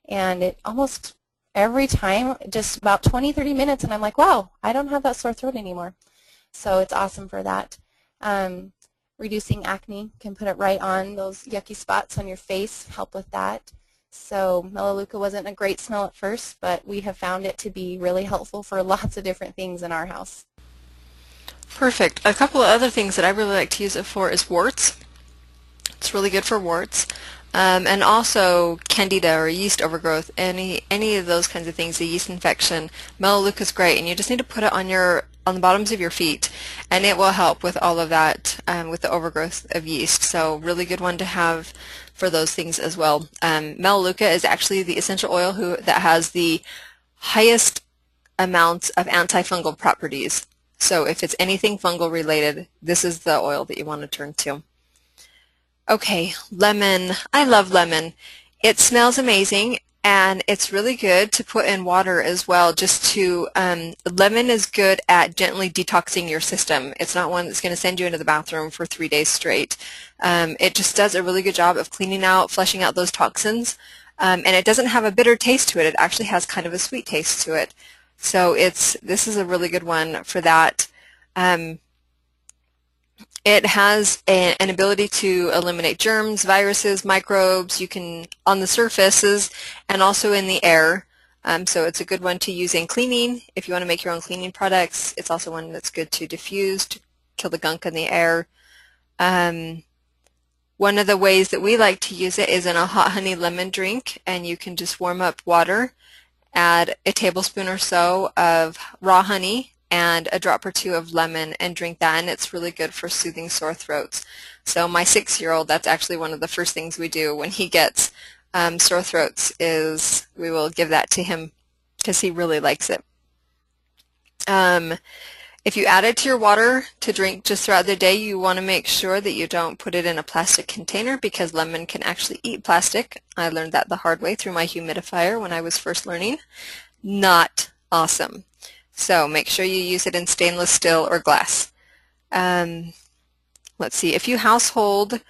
And it almost every time, just about 20-30 minutes, and I'm like, wow, I don't have that sore throat anymore. So it's awesome for that. Reducing acne, can put it right on those yucky spots on your face, help with that. So Melaleuca wasn't a great smell at first, but we have found it to be really helpful for lots of different things in our house. Perfect. A couple of other things that I really like to use it for is warts. It's really good for warts. And also candida or yeast overgrowth, any of those kinds of things, a yeast infection. Melaleuca is great, and you just need to put it on the bottoms of your feet, and it will help with all of that, with the overgrowth of yeast. So really good one to have for those things as well. Melaleuca is actually the essential oil that has the highest amounts of antifungal properties. So if it's anything fungal related, this is the oil that you want to turn to. Okay, lemon. I love lemon. It smells amazing, and it's really good to put in water as well. Lemon is good at gently detoxing your system. It's not one that's going to send you into the bathroom for 3 days straight. It just does a really good job of cleaning out, flushing out those toxins, and it doesn't have a bitter taste to it. It actually has kind of a sweet taste to it. So this is a really good one for that. It has an ability to eliminate germs, viruses, microbes. You can on the surfaces and also in the air. So it's a good one to use in cleaning. If you want to make your own cleaning products, it's also one that's good to diffuse, to kill the gunk in the air. One of the ways that we like to use it is in a hot honey lemon drink, and you can just warm up water, add a tablespoon or so of raw honey, and a drop or two of lemon, and drink that, and it's really good for soothing sore throats. So my 6-year-old, that's actually one of the first things we do when he gets sore throats, is we will give that to him because he really likes it. If you add it to your water to drink just throughout the day, you want to make sure that you don't put it in a plastic container, because lemon can actually eat plastic. I learned that the hard way through my humidifier when I was first learning. Not awesome. So make sure you use it in stainless steel or glass. Let's see, a few household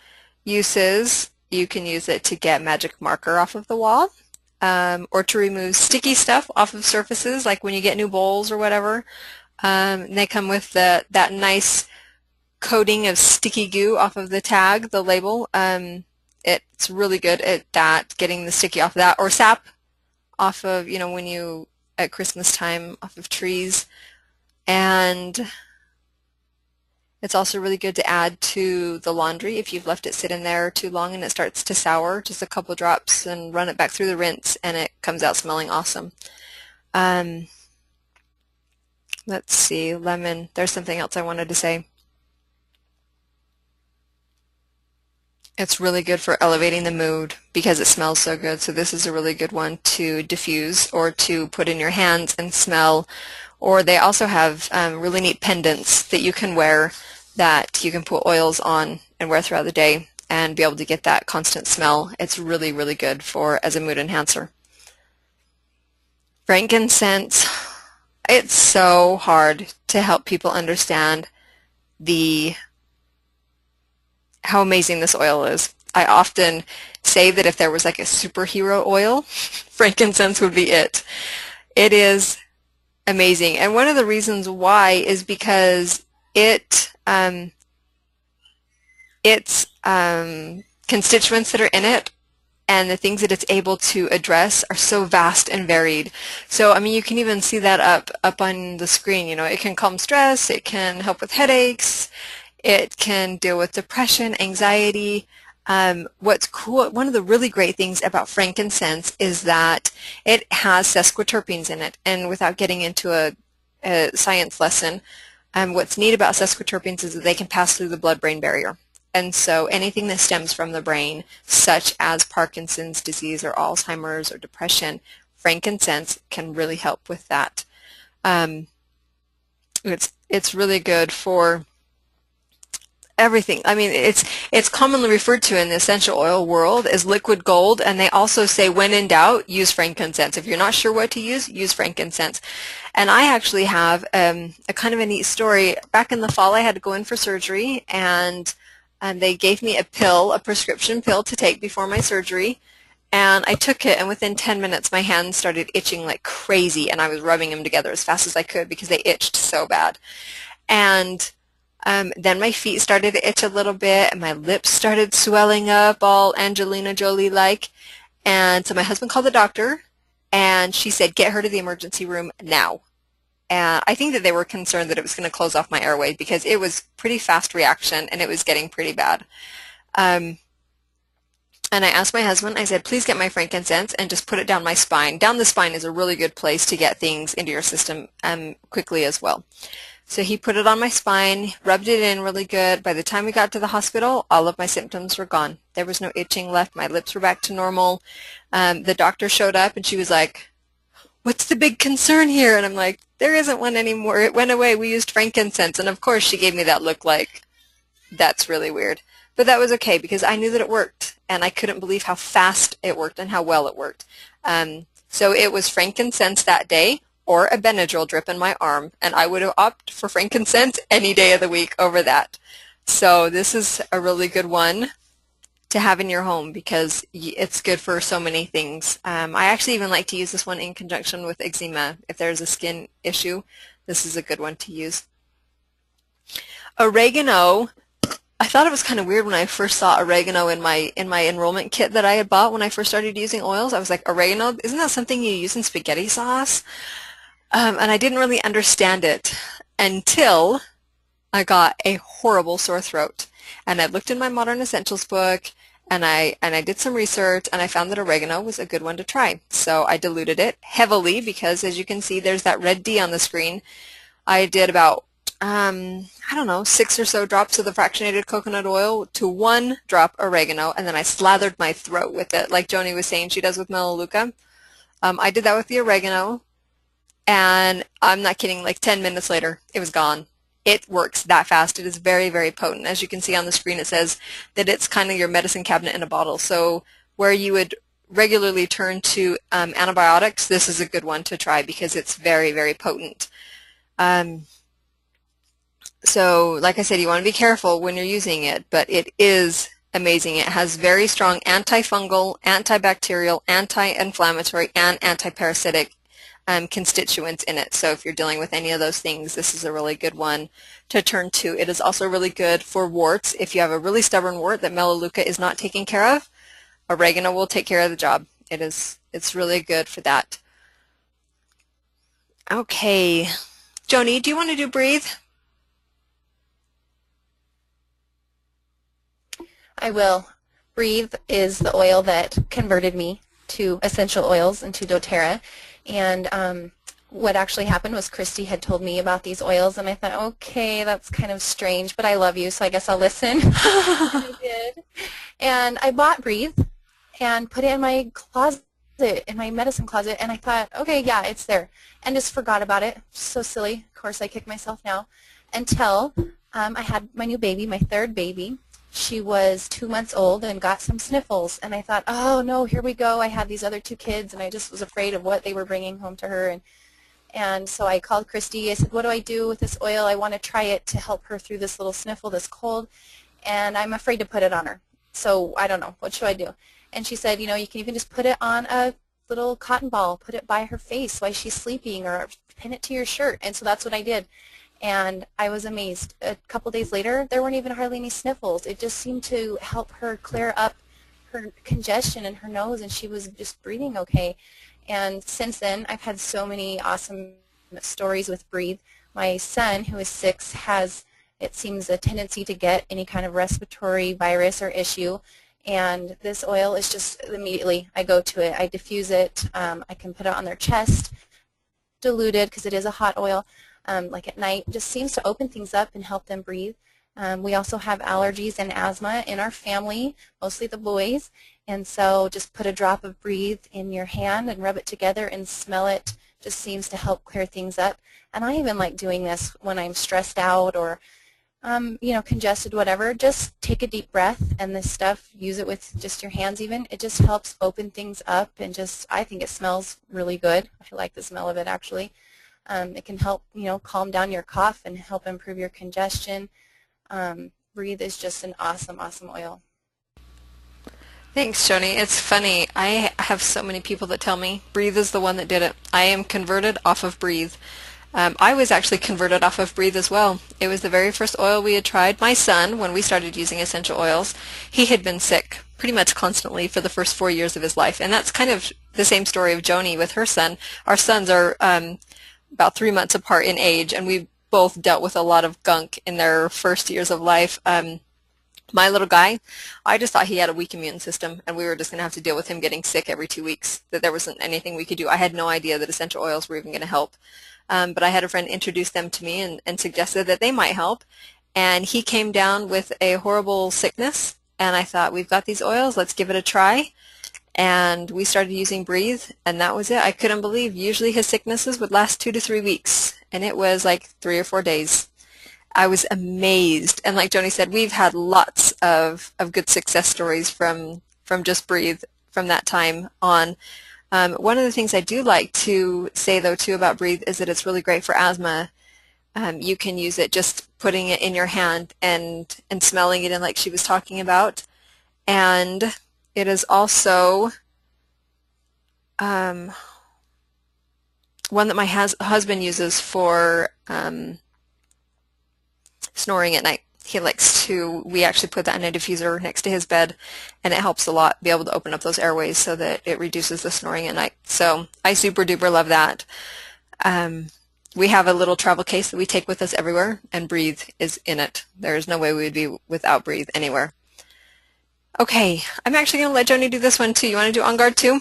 uses. You can use it to get magic marker off of the wall, or to remove sticky stuff off of surfaces, like when you get new bowls or whatever. They come with that nice coating of sticky goo off of the tag, the label. It's really good at that, getting the sticky off of that, or sap off of, when you at Christmas time, off of trees. And it's also really good to add to the laundry if you've left it sit in there too long and it starts to sour. Just a couple drops and run it back through the rinse, and it comes out smelling awesome. Let's see, lemon. There's something else I wanted to say. It's really good for elevating the mood because it smells so good. So this is a really good one to diffuse or to put in your hands and smell. Or they also have really neat pendants that you can wear, that you can put oils on and wear throughout the day and be able to get that constant smell. It's really, really good as a mood enhancer. Frankincense. It's so hard to help people understand how amazing this oil is. I often say that if there was like a superhero oil, frankincense would be it. It is amazing. And one of the reasons why is because its constituents that are in it and the things that it's able to address are so vast and varied. So, I mean, you can even see that up on the screen. It can calm stress, it can help with headaches, it can deal with depression, anxiety. What's cool, one of the really great things about frankincense is that it has sesquiterpenes in it. And without getting into a science lesson, what's neat about sesquiterpenes is that they can pass through the blood-brain barrier. And so anything that stems from the brain, such as Parkinson's disease or Alzheimer's or depression, frankincense can really help with that. It's really good for everything. I mean, it's commonly referred to in the essential oil world as liquid gold, and they also say, when in doubt, use frankincense. If you're not sure what to use frankincense. And I actually have a kind of a neat story. Back in the fall, I had to go in for surgery, and they gave me a prescription pill to take before my surgery. And I took it, and within 10 minutes, my hands started itching like crazy, and I was rubbing them together as fast as I could because they itched so bad. And then my feet started to itch a little bit, and my lips started swelling up, all Angelina Jolie-like. And so my husband called the doctor, and she said, get her to the emergency room now. And I think that they were concerned that it was going to close off my airway because it was pretty fast reaction and it was getting pretty bad. And I asked my husband, I said, please get my frankincense and just put it down my spine. Down the spine is a really good place to get things into your system quickly as well. So he put it on my spine, rubbed it in really good. By the time we got to the hospital, all of my symptoms were gone. There was no itching left. My lips were back to normal. The doctor showed up and she was like, what's the big concern here? And I'm like, there isn't one anymore. It went away. We used frankincense. And of course she gave me that look like, that's really weird. But that was okay because I knew that it worked, and I couldn't believe how fast it worked and how well it worked. So it was frankincense that day or a Benadryl drip in my arm, and I would have opted for frankincense any day of the week over that. So this is a really good one to have in your home because it's good for so many things. I actually even like to use this one in conjunction with eczema. If there's a skin issue, this is a good one to use. Oregano. I thought it was kind of weird when I first saw oregano in my enrollment kit that I had bought when I first started using oils. I was like, oregano, isn't that something you use in spaghetti sauce? And I didn't really understand it until I got a horrible sore throat. And I looked in my Modern Essentials book and I did some research and I found that oregano was a good one to try. So I diluted it heavily because, as you can see, there's that red D on the screen. I did about I don't know, 6 or so drops of the fractionated coconut oil to 1 drop oregano, and then I slathered my throat with it, like Joni was saying she does with melaleuca. I did that with the oregano, and I'm not kidding, like 10 minutes later, it was gone. It works that fast. It is very, very potent. As you can see on the screen, it says that it's kind of your medicine cabinet in a bottle. So where you would regularly turn to antibiotics, this is a good one to try because it's very, very potent. So, like I said, you want to be careful when you're using it, but it is amazing. It has very strong antifungal, antibacterial, anti-inflammatory, and antiparasitic constituents in it. So if you're dealing with any of those things, this is a really good one to turn to. It is also really good for warts. If you have a really stubborn wart that melaleuca is not taking care of, oregano will take care of the job. It's really good for that. Okay. Joni, do you want to do breathe? I will. Breathe is the oil that converted me to essential oils and to doTERRA. And what actually happened was Christy had told me about these oils, and I thought, okay, that's kind of strange, but I love you, so I guess I'll listen. And I did. And I bought Breathe and put it in my closet, in my medicine closet, and I thought, okay, yeah, it's there, and just forgot about it. So silly. Of course, I kick myself now. Until I had my new baby, my 3rd baby. She was 2 months old and got some sniffles, and I thought, oh no, here we go. I had these other 2 kids, and I just was afraid of what they were bringing home to her. And so I called Christy. I said, what do I do with this oil? I want to try it to help her through this little sniffle, this cold, and I'm afraid to put it on her. So I don't know. What should I do? And she said, you know, you can even just put it on a little cotton ball, put it by her face while she's sleeping, or pin it to your shirt. And so that's what I did. And I was amazed. A couple days later, there weren't even hardly any sniffles. It just seemed to help her clear up her congestion in her nose, and she was just breathing okay. And since then, I've had so many awesome stories with Breathe. My son, who is 6, has, it seems, a tendency to get any kind of respiratory virus or issue. And this oil is just immediately, I go to it. I diffuse it. I can put it on their chest, diluted, because it is a hot oil. Like at night, just seems to open things up and help them breathe. We also have allergies and asthma in our family, mostly the boys, and so just put a drop of Breathe in your hand and rub it together and smell it. Just seems to help clear things up. And I even like doing this when I'm stressed out or you know, congested, whatever. Just take a deep breath, and this stuff, use it with just your hands even. It just helps open things up, and just, I think it smells really good. I like the smell of it, actually. It can help, you know, calm down your cough and help improve your congestion. Breathe is just an awesome, awesome oil. Thanks, Joni. It's funny. I have so many people that tell me Breathe is the one that did it. I am converted off of Breathe. I was actually converted off of Breathe as well. It was the very first oil we had tried. My son, when we started using essential oils, he had been sick pretty much constantly for the first 4 years of his life. And that's kind of the same story of Joni with her son. Our sons are about 3 months apart in age, and we both dealt with a lot of gunk in their first years of life. My little guy, I just thought he had a weak immune system, and we were just going to have to deal with him getting sick every 2 weeks, that there wasn't anything we could do. I had no idea that essential oils were even going to help. But I had a friend introduce them to me and suggested that they might help. And he came down with a horrible sickness, and I thought, we've got these oils, let's give it a try. And we started using Breathe, and that was it. I couldn't believe usually his sicknesses would last 2 to 3 weeks, and it was like 3 or 4 days. I was amazed. And like Joni said, we've had lots of good success stories from just Breathe from that time on. One of the things I do like to say, though, too, about Breathe is that it's really great for asthma. You can use it just putting it in your hand and smelling it in, like she was talking about. And it is also one that my husband uses for snoring at night. He likes to, we actually put that in a diffuser next to his bed, and it helps a lot be able to open up those airways so that it reduces the snoring at night. So I super duper love that. We have a little travel case that we take with us everywhere, and Breathe is in it. There's no way we would be without Breathe anywhere. Okay, I'm actually going to let Joni do this one too. You want to do On Guard too?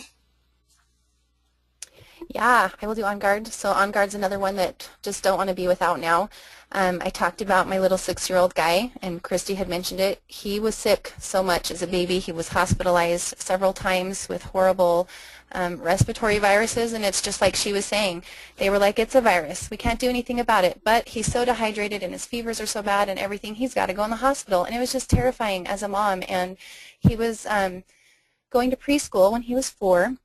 Yeah, I will do On Guard. So On Guard's another one that just don't want to be without now. I talked about my little 6-year-old guy, and Christy had mentioned it. He was sick so much as a baby. He was hospitalized several times with horrible respiratory viruses, and it's just like she was saying. They were like, it's a virus. We can't do anything about it. But he's so dehydrated, and his fevers are so bad and everything, he's got to go in the hospital. And it was just terrifying as a mom. And he was going to preschool when he was 4.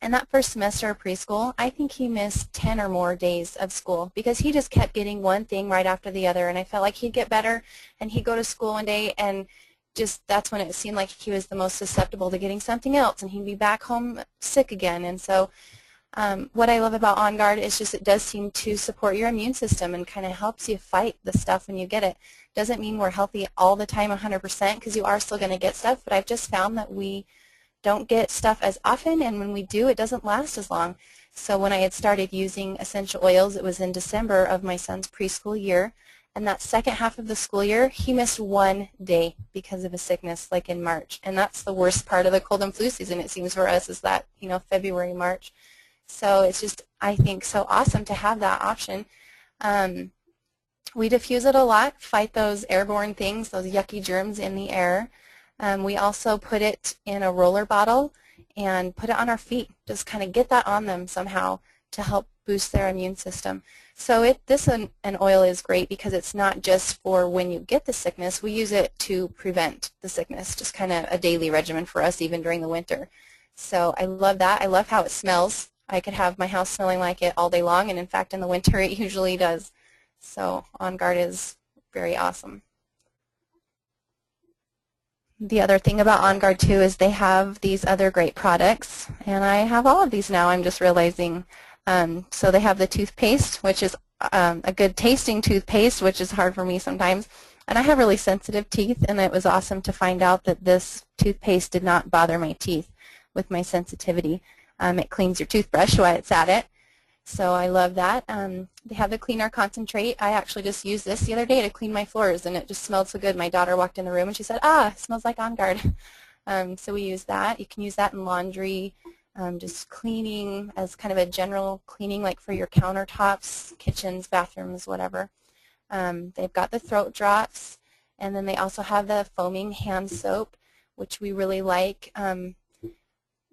And that first semester of preschool, I think he missed 10 or more days of school because he just kept getting one thing right after the other. And I felt like he'd get better, and he'd go to school one day, and just that's when it seemed like he was the most susceptible to getting something else, and he'd be back home sick again. And so what I love about On Guard is just it does seem to support your immune system and kind of helps you fight the stuff when you get it. Doesn't mean we're healthy all the time 100% because you are still going to get stuff, but I've just found that we don't get stuff as often, and when we do, it doesn't last as long. So when I had started using essential oils, it was in December of my son's preschool year, and that second half of the school year, he missed 1 day because of a sickness, like in March. And that's the worst part of the cold and flu season, it seems, for us, is that, you know, February, March. So it's just, I think, so awesome to have that option. We diffuse it a lot, fight those airborne things, those yucky germs in the air. We also put it in a roller bottle and put it on our feet. Just kind of get that on them somehow to help boost their immune system. So this an oil is great because it's not just for when you get the sickness. We use it to prevent the sickness, just kind of a daily regimen for us even during the winter. So I love that. I love how it smells. I could have my house smelling like it all day long, and in fact in the winter it usually does. So On Guard is very awesome. The other thing about On Guard too is they have these other great products, and I have all of these now, I'm just realizing. So they have the toothpaste, which is a good tasting toothpaste, which is hard for me sometimes. And I have really sensitive teeth, and it was awesome to find out that this toothpaste did not bother my teeth with my sensitivity. It cleans your toothbrush while it's at it. So I love that. They have the cleaner concentrate. I actually just used this the other day to clean my floors, and it just smelled so good. My daughter walked in the room and she said, ah, it smells like On Guard. So we use that. You can use that in laundry, just cleaning as kind of a general cleaning, like for your countertops, kitchens, bathrooms, whatever. They've got the throat drops, and then they also have the foaming hand soap, which we really like.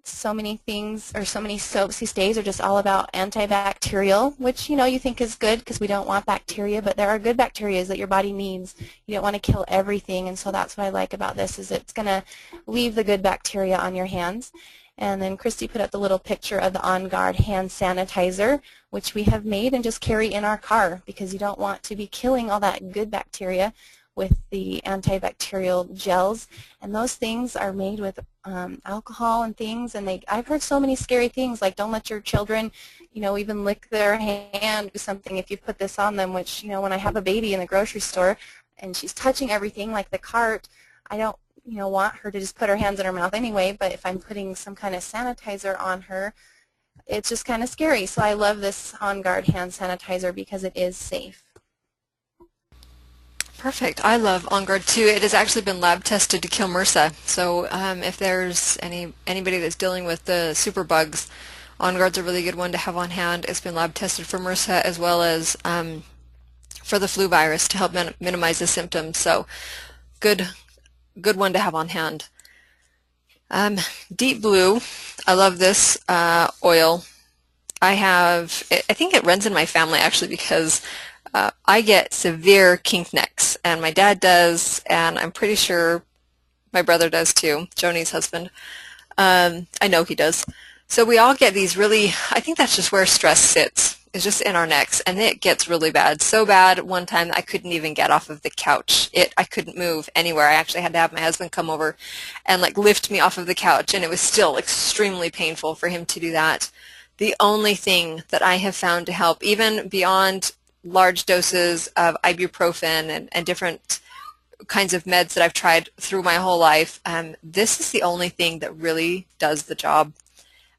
So many things, or so many soaps these days are just all about antibacterial, which, you know, you think is good because we don't want bacteria, but there are good bacteria that your body needs. You don't want to kill everything, and so that's what I like about this, is it's going to leave the good bacteria on your hands. And then Christy put up the little picture of the On Guard hand sanitizer, which we have made and just carry in our car because you don't want to be killing all that good bacteria with the antibacterial gels, and those things are made with alcohol and things, and I've heard so many scary things, like don't let your children, you know, even lick their hand or something if you put this on them, which, you know, when I have a baby in the grocery store and she's touching everything like the cart, I don't want her to just put her hands in her mouth anyway, but if I'm putting some kind of sanitizer on her, it's just kind of scary. So I love this On Guard hand sanitizer because it is safe. Perfect. I love On Guard too. It has actually been lab tested to kill MRSA. So if there's anybody that's dealing with the superbugs, On Guard's a really good one to have on hand. It's been lab tested for MRSA as well as for the flu virus to help minimize the symptoms. So good one to have on hand. Deep Blue. I love this oil. I think it runs in my family actually because I get severe kink necks, and my dad does, and I'm pretty sure my brother does too, Joni's husband. I know he does. So we all get these really, I think that's just where stress sits, is just in our necks, and it gets really bad. So bad one time that I couldn't even get off of the couch. I couldn't move anywhere. I actually had to have my husband come over and like lift me off of the couch, and it was still extremely painful for him to do that. The only thing that I have found to help, even beyond large doses of ibuprofen and different kinds of meds that I've tried through my whole life, this is the only thing that really does the job.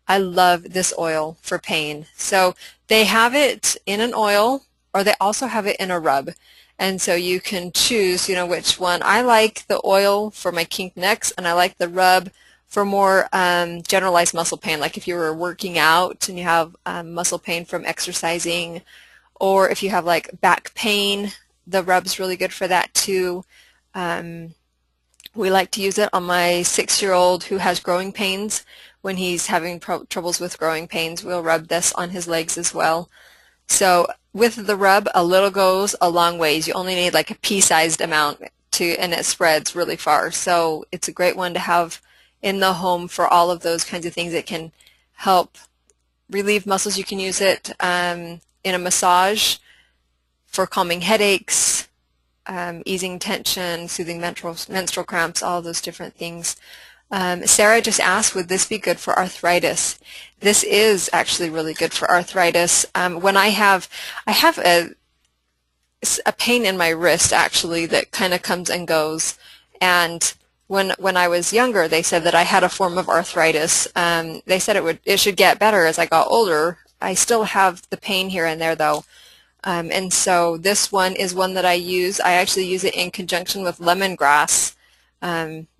I love this oil for pain. So they have it in an oil, or they also have it in a rub. And so you can choose, which one. I like the oil for my kink necks, and I like the rub for more generalized muscle pain, like if you were working out and you have muscle pain from exercising, or if you have like back pain, the rub's really good for that too. We like to use it on my 6-year-old who has growing pains. When he's having troubles with growing pains, we'll rub this on his legs as well. So with the rub, a little goes a long ways. You only need like a pea-sized amount and it spreads really far. So it's a great one to have in the home for all of those kinds of things. It can help relieve muscles. You can use it in a massage for calming headaches, easing tension, soothing menstrual cramps, all those different things. Sarah just asked, would this be good for arthritis? This is actually really good for arthritis. When I have a pain in my wrist actually that kind of comes and goes, and when I was younger, they said that I had a form of arthritis. They said it should get better as I got older. I still have the pain here and there though. And so this one is one that I use. I actually use it in conjunction with lemongrass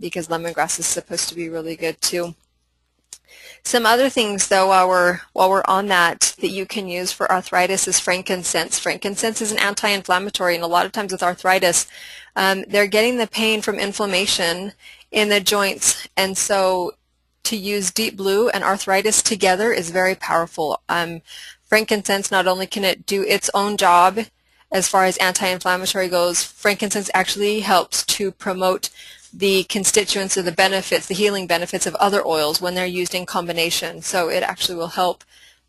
because lemongrass is supposed to be really good too. Some other things though while we're on that you can use for arthritis is frankincense. Frankincense is an anti-inflammatory, and a lot of times with arthritis they're getting the pain from inflammation in the joints, and so to use Deep Blue and arthritis together is very powerful. Frankincense, not only can it do its own job as far as anti-inflammatory goes, frankincense actually helps to promote the constituents or the benefits, the healing benefits of other oils when they're used in combination. So it actually will help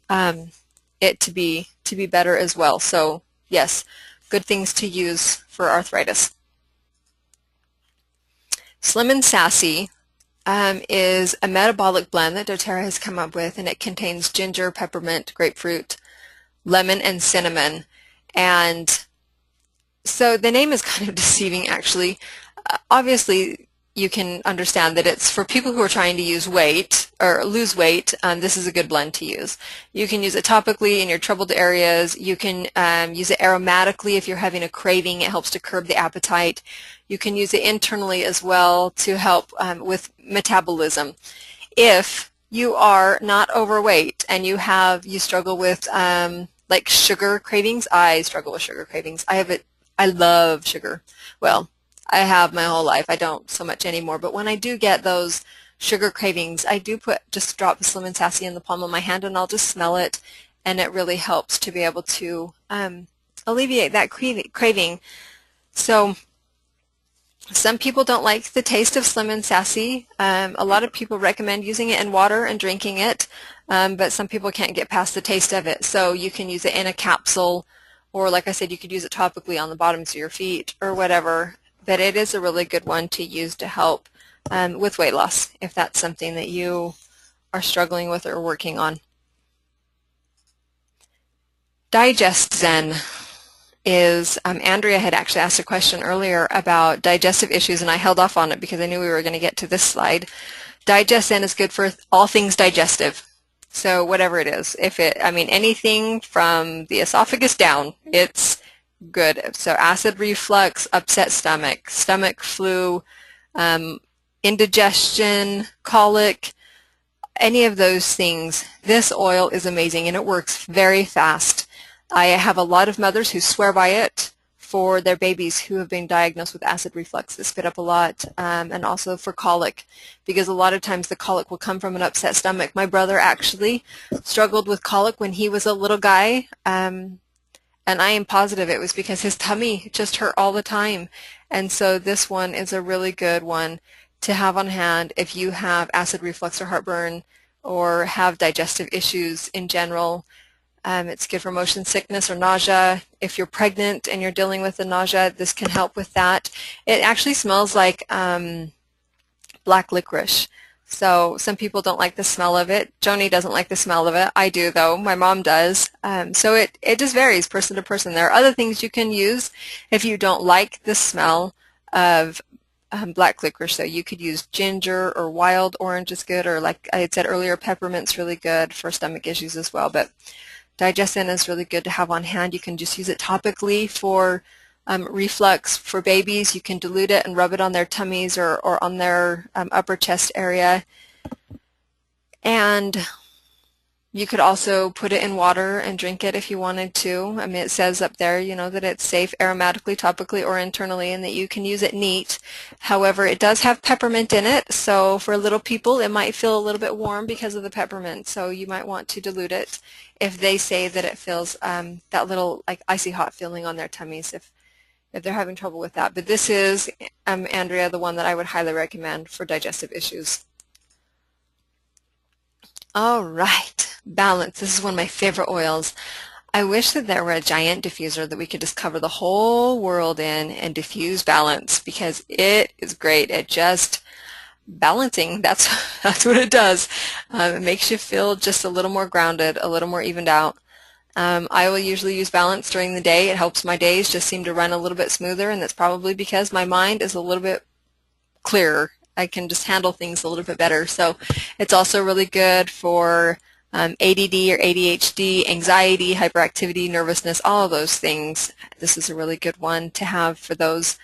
it to be better as well. So yes, good things to use for arthritis. Slim and Sassy is a metabolic blend that doTERRA has come up with, and it contains ginger, peppermint, grapefruit, lemon, and cinnamon. And so the name is kind of deceiving actually. Obviously you can understand that it's for people who are trying to lose weight. This is a good blend to use. You can use it topically in your troubled areas. You can use it aromatically if you're having a craving. It helps to curb the appetite. You can use it internally as well to help with metabolism. If you are not overweight and you struggle with like sugar cravings, I struggle with sugar cravings. I love sugar. Well, I have my whole life. I don't so much anymore. But when I do get those sugar cravings, I do just drop the Slim and Sassy in the palm of my hand, and I'll just smell it, and it really helps to be able to alleviate that craving. So some people don't like the taste of Slim and Sassy. A lot of people recommend using it in water and drinking it, but some people can't get past the taste of it. So you can use it in a capsule, or like I said, you could use it topically on the bottoms of your feet or whatever. But it is a really good one to use to help with weight loss if that's something that you are struggling with or working on. Digest Zen. is Andrea had actually asked a question earlier about digestive issues, and I held off on it because I knew we were going to get to this slide. Digestion is good for all things digestive. So whatever it is, anything from the esophagus down, it's good. So acid reflux, upset stomach, stomach flu, indigestion, colic, any of those things, this oil is amazing and it works very fast. I have a lot of mothers who swear by it for their babies who have been diagnosed with acid reflux that spit up a lot, and also for colic, because a lot of times the colic will come from an upset stomach. My brother actually struggled with colic when he was a little guy, and I am positive it was because his tummy just hurt all the time. And so this one is a really good one to have on hand if you have acid reflux or heartburn or have digestive issues in general. It's good for motion sickness or nausea. If you're pregnant and you're dealing with the nausea, this can help with that. It actually smells like black licorice. So some people don't like the smell of it. Joni doesn't like the smell of it. I do, though. My mom does. So it just varies person to person. There are other things you can use if you don't like the smell of black licorice. So you could use ginger or wild orange is good, or like I had said earlier, peppermint's really good for stomach issues as well. But Digestin is really good to have on hand. You can just use it topically for reflux for babies. You can dilute it and rub it on their tummies or on their upper chest area. And you could also put it in water and drink it if you wanted to. I mean, it says up there, you know, that it's safe aromatically, topically, or internally, and that you can use it neat. However, it does have peppermint in it, so for little people, it might feel a little bit warm because of the peppermint, so you might want to dilute it if they say that it feels that little like icy hot feeling on their tummies if they're having trouble with that. But this is, Andrea, the one that I would highly recommend for digestive issues. All right. Balance. This is one of my favorite oils. I wish that there were a giant diffuser that we could just cover the whole world in and diffuse balance, because it is great at just balancing. That's what it does. It makes you feel just a little more grounded, a little more evened out. I will usually use balance during the day. It helps my days just seem to run a little bit smoother, and that's probably because my mind is a little bit clearer. I can just handle things a little bit better. So it's also really good for ADD or ADHD, anxiety, hyperactivity, nervousness, all of those things. This is a really good one to have for those.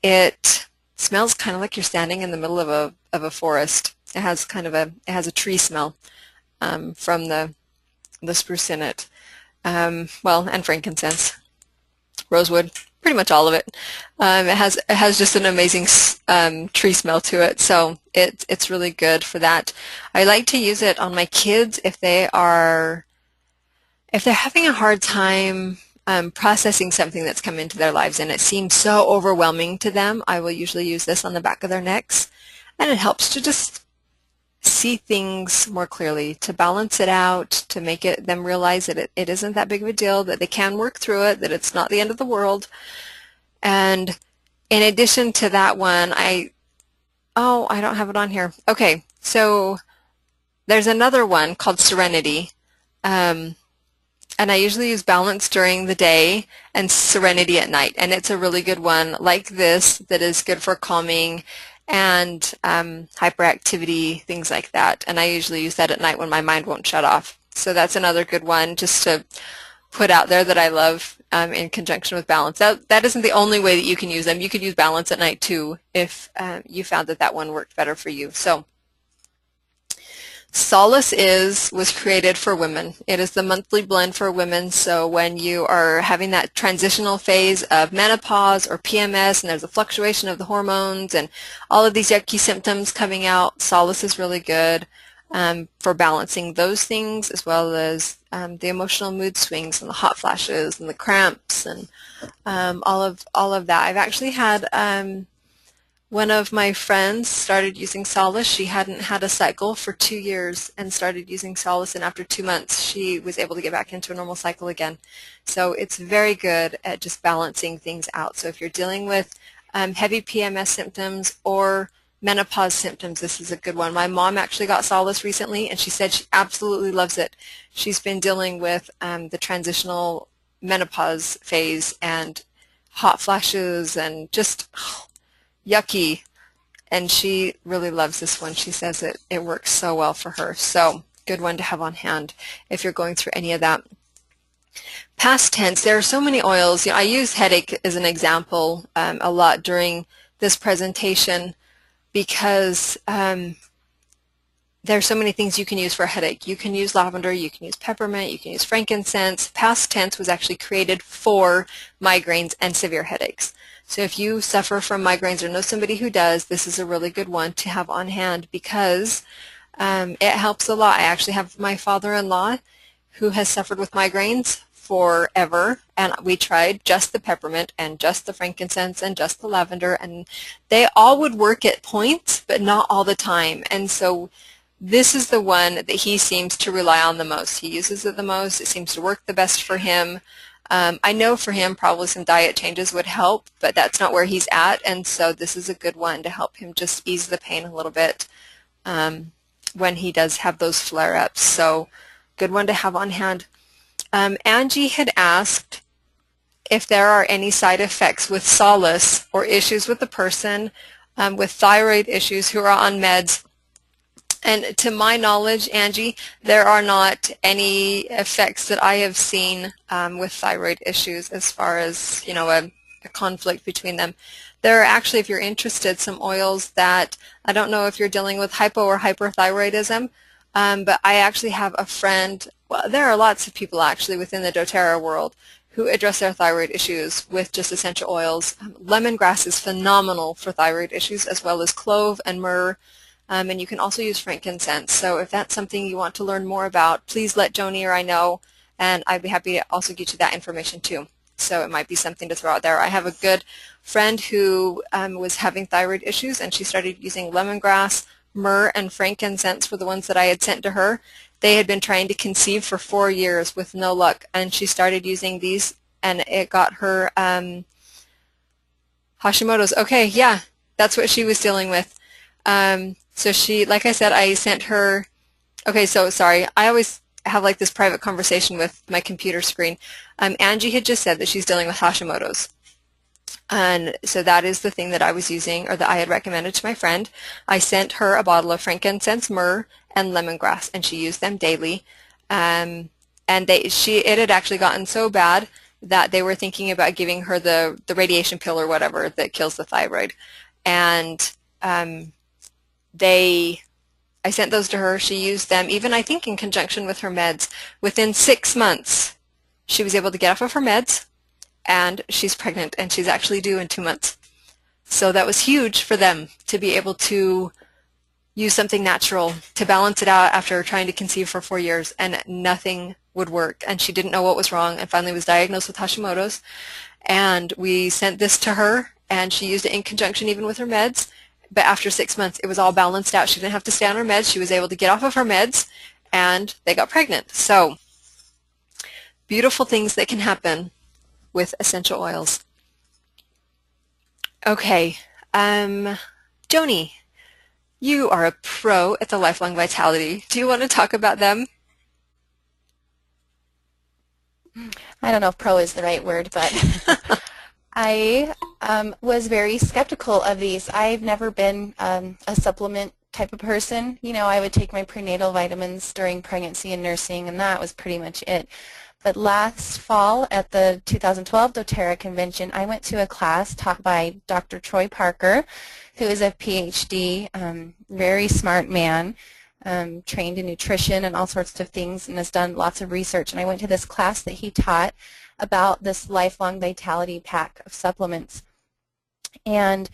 It smells kind of like you're standing in the middle of a forest. It has a tree smell from the spruce in it. Well, and frankincense, rosewood, pretty much all of it. It has just an amazing tree smell to it, so it's really good for that. I like to use it on my kids if they're having a hard time processing something that's come into their lives and it seems so overwhelming to them. I will usually use this on the back of their necks, and it helps to just see things more clearly, to balance it out, to make them realize that it isn't that big of a deal, that they can work through it, that it's not the end of the world. And in addition to that one, I don't have it on here. Okay, so there's another one called Serenity. And I usually use balance during the day and Serenity at night. And it's a really good one like this that is good for calming and hyperactivity, things like that. And I usually use that at night when my mind won't shut off. So that's another good one just to put out there that I love in conjunction with balance. That isn't the only way that you can use them. You could use balance at night too if you found that one worked better for you. So Solace was created for women. It is the monthly blend for women, so when you are having that transitional phase of menopause or PMS and there's a fluctuation of the hormones and all of these yucky symptoms coming out, Solace is really good for balancing those things, as well as the emotional mood swings and the hot flashes and the cramps and all of that. I've actually had one of my friends started using Solace. She hadn't had a cycle for 2 years and started using Solace, and after 2 months she was able to get back into a normal cycle again. So it's very good at just balancing things out. So if you're dealing with heavy PMS symptoms or menopause symptoms, this is a good one. My mom actually got Solace recently, and she said she absolutely loves it. She's been dealing with the transitional menopause phase and hot flashes and just yucky. And she really loves this one. She says it works so well for her. So good one to have on hand if you're going through any of that. Past tense, there are so many oils. I use headache as an example a lot during this presentation because there are so many things you can use for a headache. You can use lavender, you can use peppermint, you can use frankincense. Past tense was actually created for migraines and severe headaches. So if you suffer from migraines or know somebody who does, this is a really good one to have on hand because it helps a lot. I actually have my father-in-law who has suffered with migraines forever, and we tried just the peppermint and just the frankincense and just the lavender, and they all would work at points, but not all the time. And so this is the one that he seems to rely on the most. He uses it the most. It seems to work the best for him. I know for him probably some diet changes would help, but that's not where he's at, and so this is a good one to help him just ease the pain a little bit when he does have those flare-ups. So good one to have on hand. Angie had asked if there are any side effects with solace or issues with the person with thyroid issues who are on meds. And to my knowledge, Angie, there are not any effects that I have seen with thyroid issues as far as, a conflict between them. There are actually, if you're interested, some oils that, I don't know if you're dealing with hypo or hyperthyroidism, but I actually have a friend, well, there are lots of people actually within the doTERRA world who address their thyroid issues with just essential oils. Lemongrass is phenomenal for thyroid issues, as well as clove and myrrh. And you can also use frankincense. So if that's something you want to learn more about, please let Joni or I know, and I'd be happy to also get you that information too. So it might be something to throw out there. I have a good friend who was having thyroid issues, and she started using lemongrass, myrrh, and frankincense were the ones that I had sent to her. They had been trying to conceive for 4 years with no luck, and she started using these, and it got her Hashimoto's. Okay, yeah, that's what she was dealing with. So she, like I said, I sent her, okay, so sorry, I always have like this private conversation with my computer screen. Angie had just said that she's dealing with Hashimoto's. And so that is the thing that I was using, or that I had recommended to my friend. I sent her a bottle of frankincense, myrrh, and lemongrass, and she used them daily. And it had actually gotten so bad that they were thinking about giving her the radiation pill or whatever that kills the thyroid. And I sent those to her. She used them, even I think in conjunction with her meds. Within 6 months, she was able to get off of her meds, and she's pregnant, and she's actually due in 2 months. So that was huge for them to be able to use something natural to balance it out after trying to conceive for 4 years, and nothing would work. And she didn't know what was wrong, and finally was diagnosed with Hashimoto's. And we sent this to her, and she used it in conjunction even with her meds. But after 6 months, it was all balanced out. She didn't have to stay on her meds. She was able to get off of her meds, and they got pregnant. So beautiful things that can happen with essential oils. Okay, Joni, you are a pro at the Lifelong Vitality. Do you want to talk about them? I don't know if pro is the right word, but I was very skeptical of these. I've never been a supplement type of person. I would take my prenatal vitamins during pregnancy and nursing, and that was pretty much it. But last fall at the 2012 doTERRA convention, I went to a class taught by Dr. Troy Parker, who is a PhD, very smart man, trained in nutrition and all sorts of things, and has done lots of research. And I went to this class that he taught about this Lifelong Vitality pack of supplements. And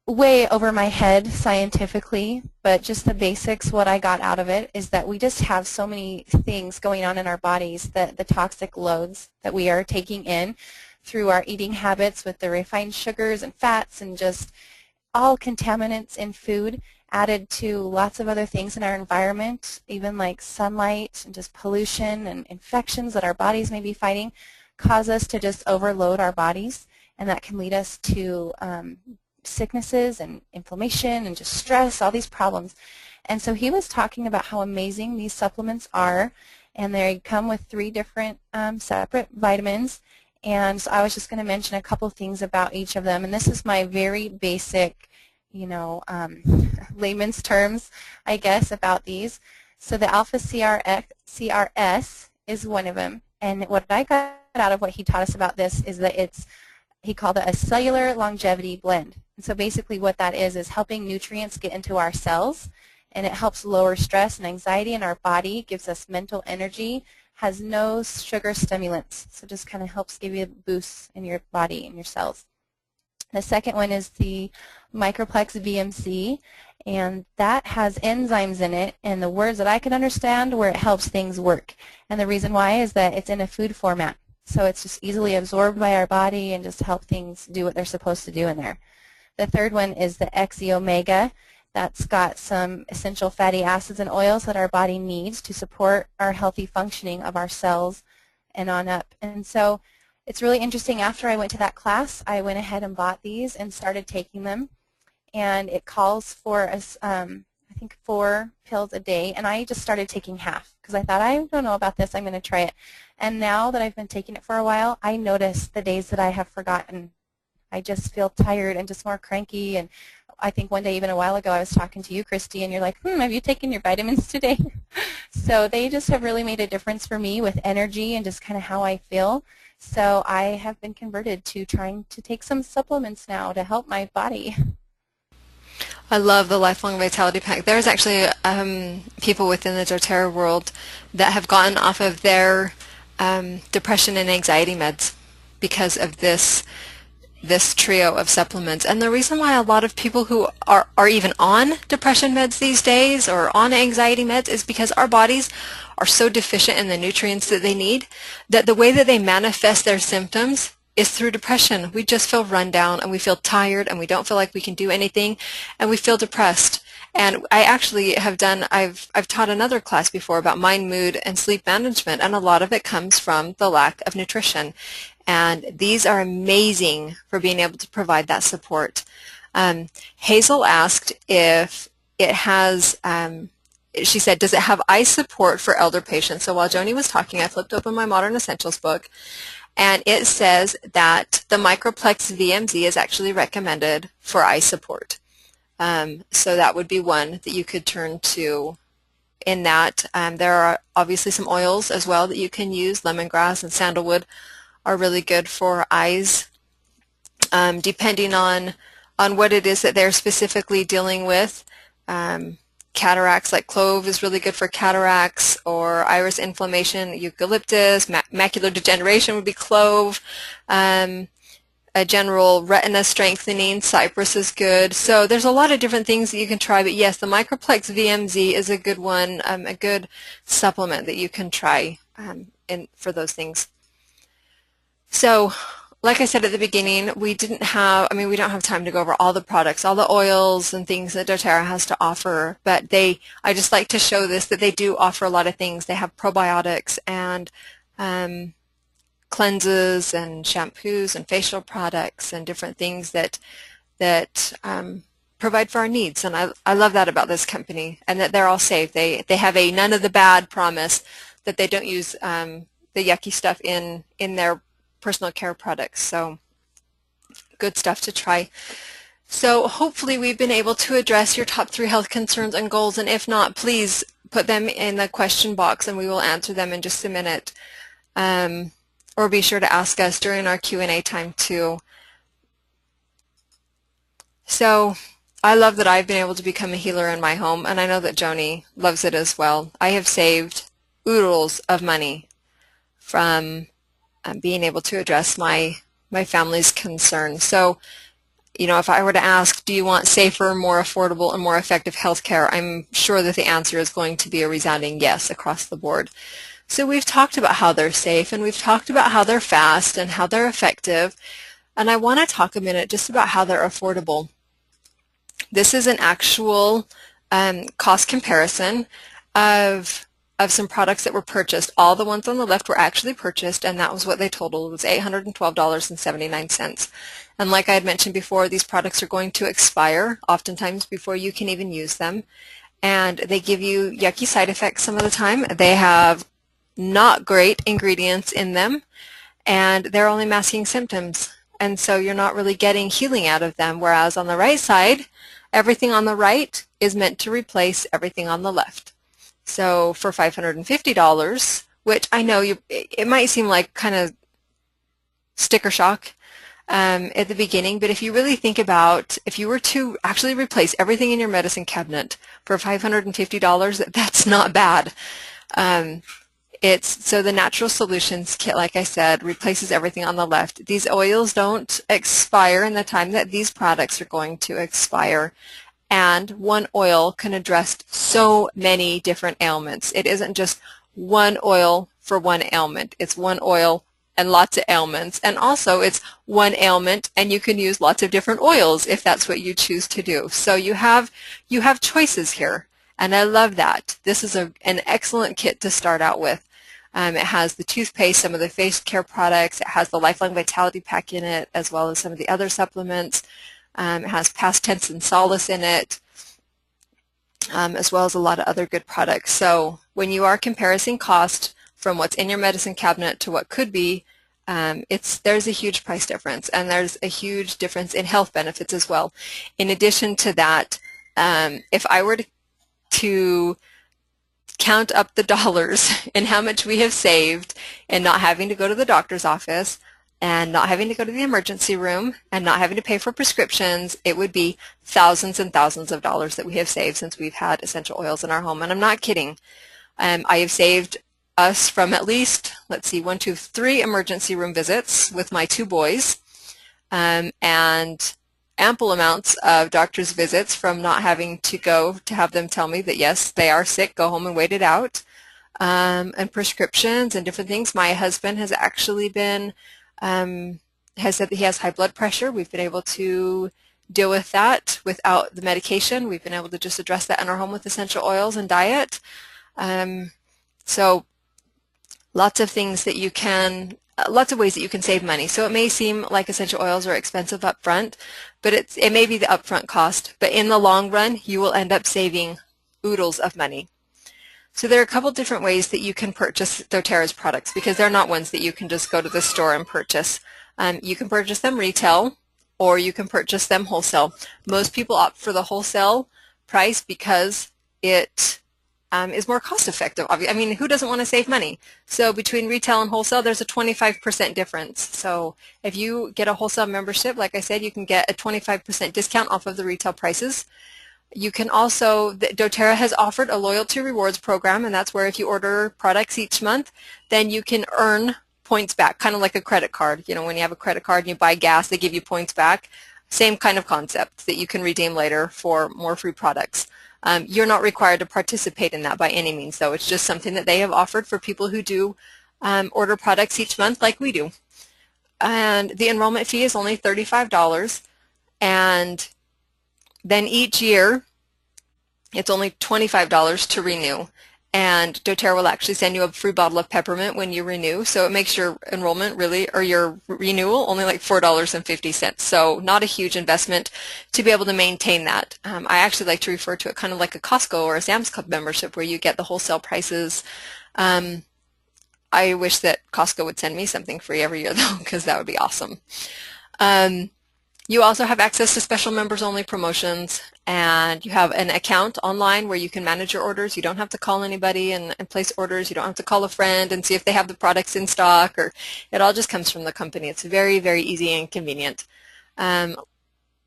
way over my head scientifically, but just the basics, what I got out of it is that we just have so many things going on in our bodies, that the toxic loads that we are taking in through our eating habits with the refined sugars and fats and just all contaminants in food added to lots of other things in our environment, even like sunlight and just pollution and infections that our bodies may be fighting, cause us to just overload our bodies, and that can lead us to sicknesses and inflammation and just stress, all these problems. And so he was talking about how amazing these supplements are, And they come with 3 different separate vitamins. And so I was just going to mention a couple things about each of them. And this is my very basic, layman's terms, I guess, about these. So the alpha CRS is one of them. And what I got out of what he taught us about this is that he called it a cellular longevity blend. And so basically what that is helping nutrients get into our cells, and it helps lower stress and anxiety in our body, gives us mental energy, has no sugar stimulants, so just kind of helps give you a boost in your body and your cells. The second one is the Microplex VMC, and that has enzymes in it, and the words that I can understand where it helps things work. And the reason why is that it's in a food format, so it's just easily absorbed by our body and just help things do what they're supposed to do in there. The third one is the XE Omega. That's got some essential fatty acids and oils that our body needs to support our healthy functioning of our cells and on up. And so it's really interesting. After I went to that class, I went ahead and bought these and started taking them. And it calls for, I think, 4 pills a day. And I just started taking half because I thought, I don't know about this. I'm going to try it. And now that I've been taking it for a while, I notice the days that I have forgotten. I just feel tired and just more cranky. And I think one day, even a while ago, I was talking to you, Christy, and you're like, have you taken your vitamins today? So they just have really made a difference for me with energy and just kind of how I feel. So I have been converted to trying to take some supplements now to help my body. I love the Lifelong Vitality Pack. There's actually people within the doTERRA world that have gotten off of their depression and anxiety meds because of this trio of supplements. And the reason why a lot of people who are even on depression meds these days or on anxiety meds is because our bodies are so deficient in the nutrients that they need that the way that they manifest their symptoms is through depression. We just feel run down and we feel tired and we don't feel like we can do anything and we feel depressed. And I actually have I've taught another class before about mind, mood, and sleep management, and a lot of it comes from the lack of nutrition. And these are amazing for being able to provide that support. Hazel asked if it has, she said, does it have eye support for elder patients? So while Joni was talking, I flipped open my Modern Essentials book, and it says that the Microplex VMZ is actually recommended for eye support. So that would be one that you could turn to in that. There are obviously some oils as well that you can use. Lemongrass and sandalwood are really good for eyes, depending on what it is that they're specifically dealing with. Cataracts, like clove is really good for cataracts, or iris inflammation, eucalyptus. Macular degeneration would be clove. A general retina strengthening, cypress is good. So there's a lot of different things that you can try, but yes, the Microplex VMZ is a good one, a good supplement that you can try for those things. So, like I said at the beginning, we don't have time to go over all the products, all the oils and things that doTERRA has to offer, but I just like to show this, that they do offer a lot of things. They have probiotics and cleanses and shampoos and facial products and different things that provide for our needs. And I love that about this company, and that they're all safe. They have a none of the bad promise, that they don't use the yucky stuff in their personal care products. So good stuff to try. So hopefully we've been able to address your top 3 health concerns and goals, and if not, please put them in the question box and we will answer them in just a minute. Or be sure to ask us during our Q&A time too. So I love that I've been able to become a healer in my home, and I know that Joni loves it as well. I have saved oodles of money from being able to address my family's concerns. So, if I were to ask, do you want safer, more affordable, and more effective health care, I'm sure that the answer is going to be a resounding yes across the board. So we've talked about how they're safe, and we've talked about how they're fast and how they're effective, and I want to talk a minute just about how they're affordable. This is an actual cost comparison of some products that were purchased. All the ones on the left were actually purchased, and that was what they totaled. It was $812.79. And like I had mentioned before, these products are going to expire oftentimes before you can even use them, and they give you yucky side effects some of the time. They have not great ingredients in them, and they're only masking symptoms. And so you're not really getting healing out of them, whereas on the right side, everything on the right is meant to replace everything on the left. So for $550, which I know it might seem like kind of sticker shock at the beginning, but if you really think about, if you were to actually replace everything in your medicine cabinet for $550, that's not bad. So the Natural Solutions Kit, like I said, replaces everything on the left. These oils don't expire in the time that these products are going to expire. And one oil can address so many different ailments. It isn't just one oil for one ailment. It's one oil and lots of ailments. And also it's one ailment and you can use lots of different oils if that's what you choose to do. So you have choices here. And I love that. This is an excellent kit to start out with. It has the toothpaste, some of the face care products. It has the Lifelong Vitality Pack in it, as well as some of the other supplements. It has Past Tense and Solace in it, as well as a lot of other good products. So when you are comparing cost from what's in your medicine cabinet to what could be, there's a huge price difference, and there's a huge difference in health benefits as well. In addition to that, if I were to count up the dollars and how much we have saved and not having to go to the doctor's office and not having to go to the emergency room and not having to pay for prescriptions, it would be thousands and thousands of dollars that we have saved since we've had essential oils in our home. And I'm not kidding. I have saved us from at least, let's see, 1, 2, 3 emergency room visits with my 2 boys, and ample amounts of doctor's visits from not having to go to have them tell me that yes, they are sick, go home and wait it out, and prescriptions and different things. My husband has actually been, has said that he has high blood pressure. We've been able to deal with that without the medication. We've been able to just address that in our home with essential oils and diet. So lots of things that you can, lots of ways that you can save money. So it may seem like essential oils are expensive up front, but it may be the upfront cost, but in the long run you will end up saving oodles of money. So there are a couple different ways that you can purchase doTERRA's products, because they're not ones that you can just go to the store and purchase. You can purchase them retail, or you can purchase them wholesale. Most people opt for the wholesale price because it is more cost effective. I mean, who doesn't want to save money? So between retail and wholesale, there's a 25% difference. So if you get a wholesale membership, like I said, you can get a 25% discount off of the retail prices. You can also, doTERRA has offered a loyalty rewards program, and that's where if you order products each month, then you can earn points back, kind of like a credit card. You know, when you have a credit card and you buy gas, they give you points back. Same kind of concept that you can redeem later for more free products. You're not required to participate in that by any means, though. It's just something that they have offered for people who do order products each month like we do. And the enrollment fee is only $35, and then each year it's only $25 to renew. And doTERRA will actually send you a free bottle of peppermint when you renew, so it makes your enrollment really, or your renewal, only like $4.50. So not a huge investment to be able to maintain that. I actually like to refer to it kind of like a Costco or a Sam's Club membership where you get the wholesale prices. I wish that Costco would send me something free every year though, because that would be awesome. You also have access to special members-only promotions, and you have an account online where you can manage your orders. You don't have to call anybody and place orders. You don't have to call a friend and see if they have the products in stock, or it all just comes from the company. It's very, very easy and convenient.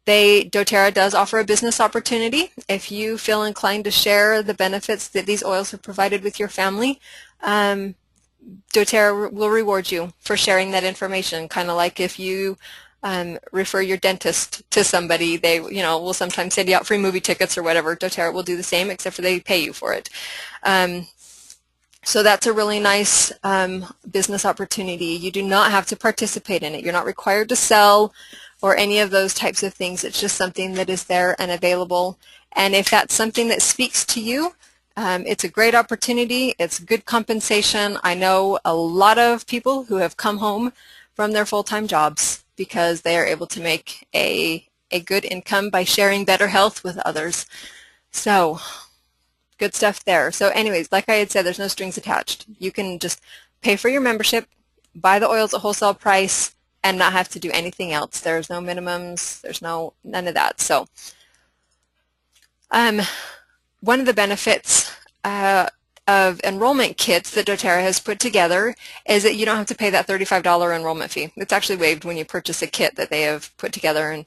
doTERRA does offer a business opportunity. If you feel inclined to share the benefits that these oils have provided with your family, doTERRA will reward you for sharing that information, kind of like if you refer your dentist to somebody, they will sometimes send you out free movie tickets or whatever. doTERRA will do the same, except for they pay you for it. So that's a really nice business opportunity. You do not have to participate in it. You're not required to sell or any of those types of things. It's just something that is there and available. And if that's something that speaks to you, it's a great opportunity. It's good compensation. I know a lot of people who have come home from their full-time jobs because they are able to make a good income by sharing better health with others. So good stuff there. So anyways, like I had said, there's no strings attached. You can just pay for your membership, buy the oils at wholesale price, and not have to do anything else. There's no minimums, there's none of that. So one of the benefits of enrollment kits that doTERRA has put together is that you don't have to pay that $35 enrollment fee. It's actually waived when you purchase a kit that they have put together. And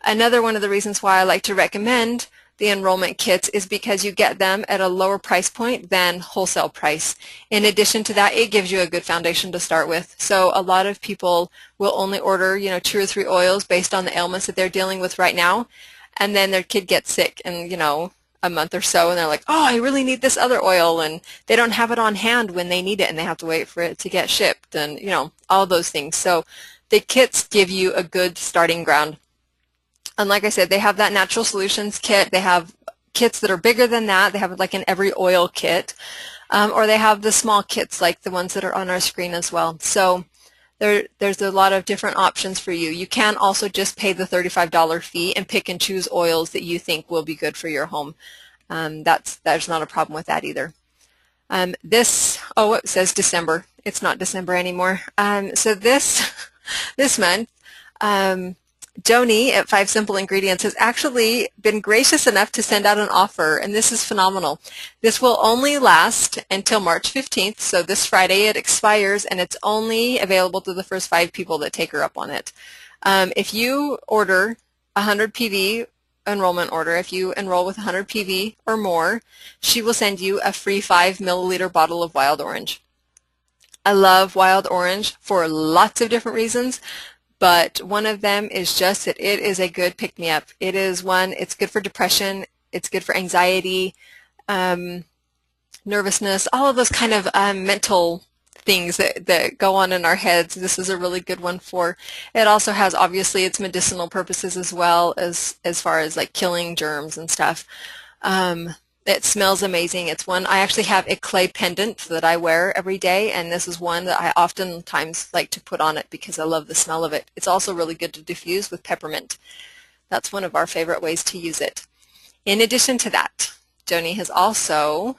another one of the reasons why I like to recommend the enrollment kits is because you get them at a lower price point than wholesale price. In addition to that, it gives you a good foundation to start with. So a lot of people will only order, 2 or 3 oils based on the ailments that they're dealing with right now, and then their kid gets sick and, a month or so, and they're like, oh, I really need this other oil, and they don't have it on hand when they need it, and they have to wait for it to get shipped, and all those things. So the kits give you a good starting ground. And like I said, they have that Natural Solutions kit. They have kits that are bigger than that. They have like an every oil kit, or they have the small kits like the ones that are on our screen as well. So there's a lot of different options for you. You can also just pay the $35 fee and pick and choose oils that you think will be good for your home. There's not a problem with that either. It says December. It's not December anymore. So this month, Joni at 5 Simple Ingredients has actually been gracious enough to send out an offer, and this is phenomenal. This will only last until March 15th, so this Friday it expires, and it's only available to the first 5 people that take her up on it. If you order 100 PV enrollment order, if you enroll with 100 PV or more, she will send you a free 5 milliliter bottle of wild orange. I love wild orange for lots of different reasons, but one of them is just that it is a good pick-me-up. It's good for depression, it's good for anxiety, nervousness, all of those kind of mental things that go on in our heads. This is a really good one for. It also has, obviously, its medicinal purposes as well as far as like killing germs and stuff. It smells amazing. It's one, I actually have a clay pendant that I wear every day, and this is one that I oftentimes like to put on it because I love the smell of it. It's also really good to diffuse with peppermint. That's one of our favorite ways to use it. In addition to that, Joni has also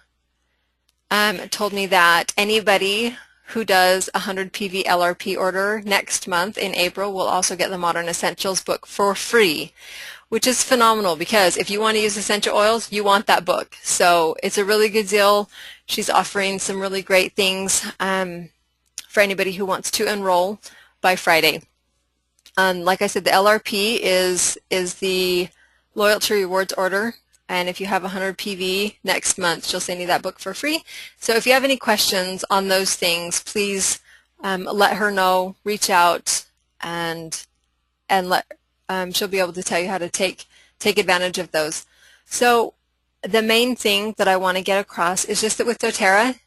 told me that anybody who does a 100 PV LRP order next month in April will also get the Modern Essentials book for free, which is phenomenal because if you want to use essential oils, you want that book. So it's a really good deal. She's offering some really great things for anybody who wants to enroll by Friday. Like I said, the LRP is the Loyalty Rewards order. And if you have 100 PV next month, she'll send you that book for free. So if you have any questions on those things, please let her know, reach out, and she'll be able to tell you how to take advantage of those. So the main thing that I want to get across is just that with doTERRA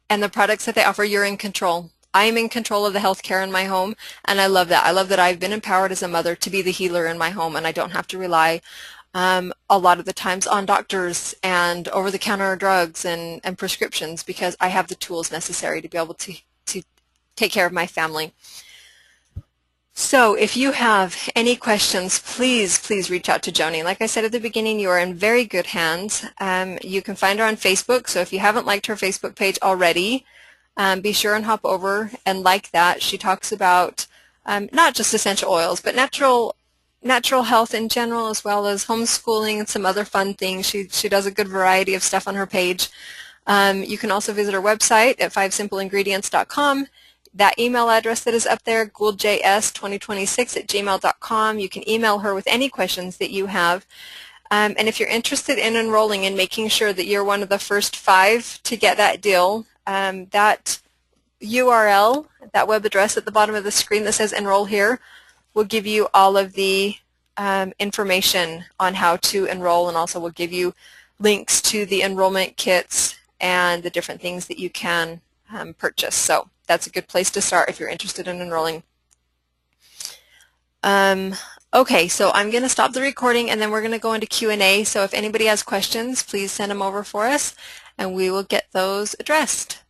and the products that they offer, you're in control. I am in control of the health care in my home, and I love that. I love that I've been empowered as a mother to be the healer in my home, and I don't have to rely a lot of the times on doctors and over-the-counter drugs and prescriptions because I have the tools necessary to be able to take care of my family. So if you have any questions, please reach out to Joni. Like I said at the beginning, you are in very good hands. You can find her on Facebook, so if you haven't liked her Facebook page already, be sure and hop over and like that. She talks about not just essential oils, but natural health in general, as well as homeschooling and some other fun things. She does a good variety of stuff on her page. You can also visit her website at 5simpleingredients.com. That email address that is up there, gouldjs2026@gmail.com. You can email her with any questions that you have. And if you're interested in enrolling and making sure that you're one of the first 5 to get that deal, that URL, that web address at the bottom of the screen that says enroll here, will give you all of the information on how to enroll, and also will give you links to the enrollment kits and the different things that you can purchase. So that's a good place to start if you're interested in enrolling. Okay, so I'm going to stop the recording and then we're going to go into Q&A. So if anybody has questions, please send them over for us and we will get those addressed.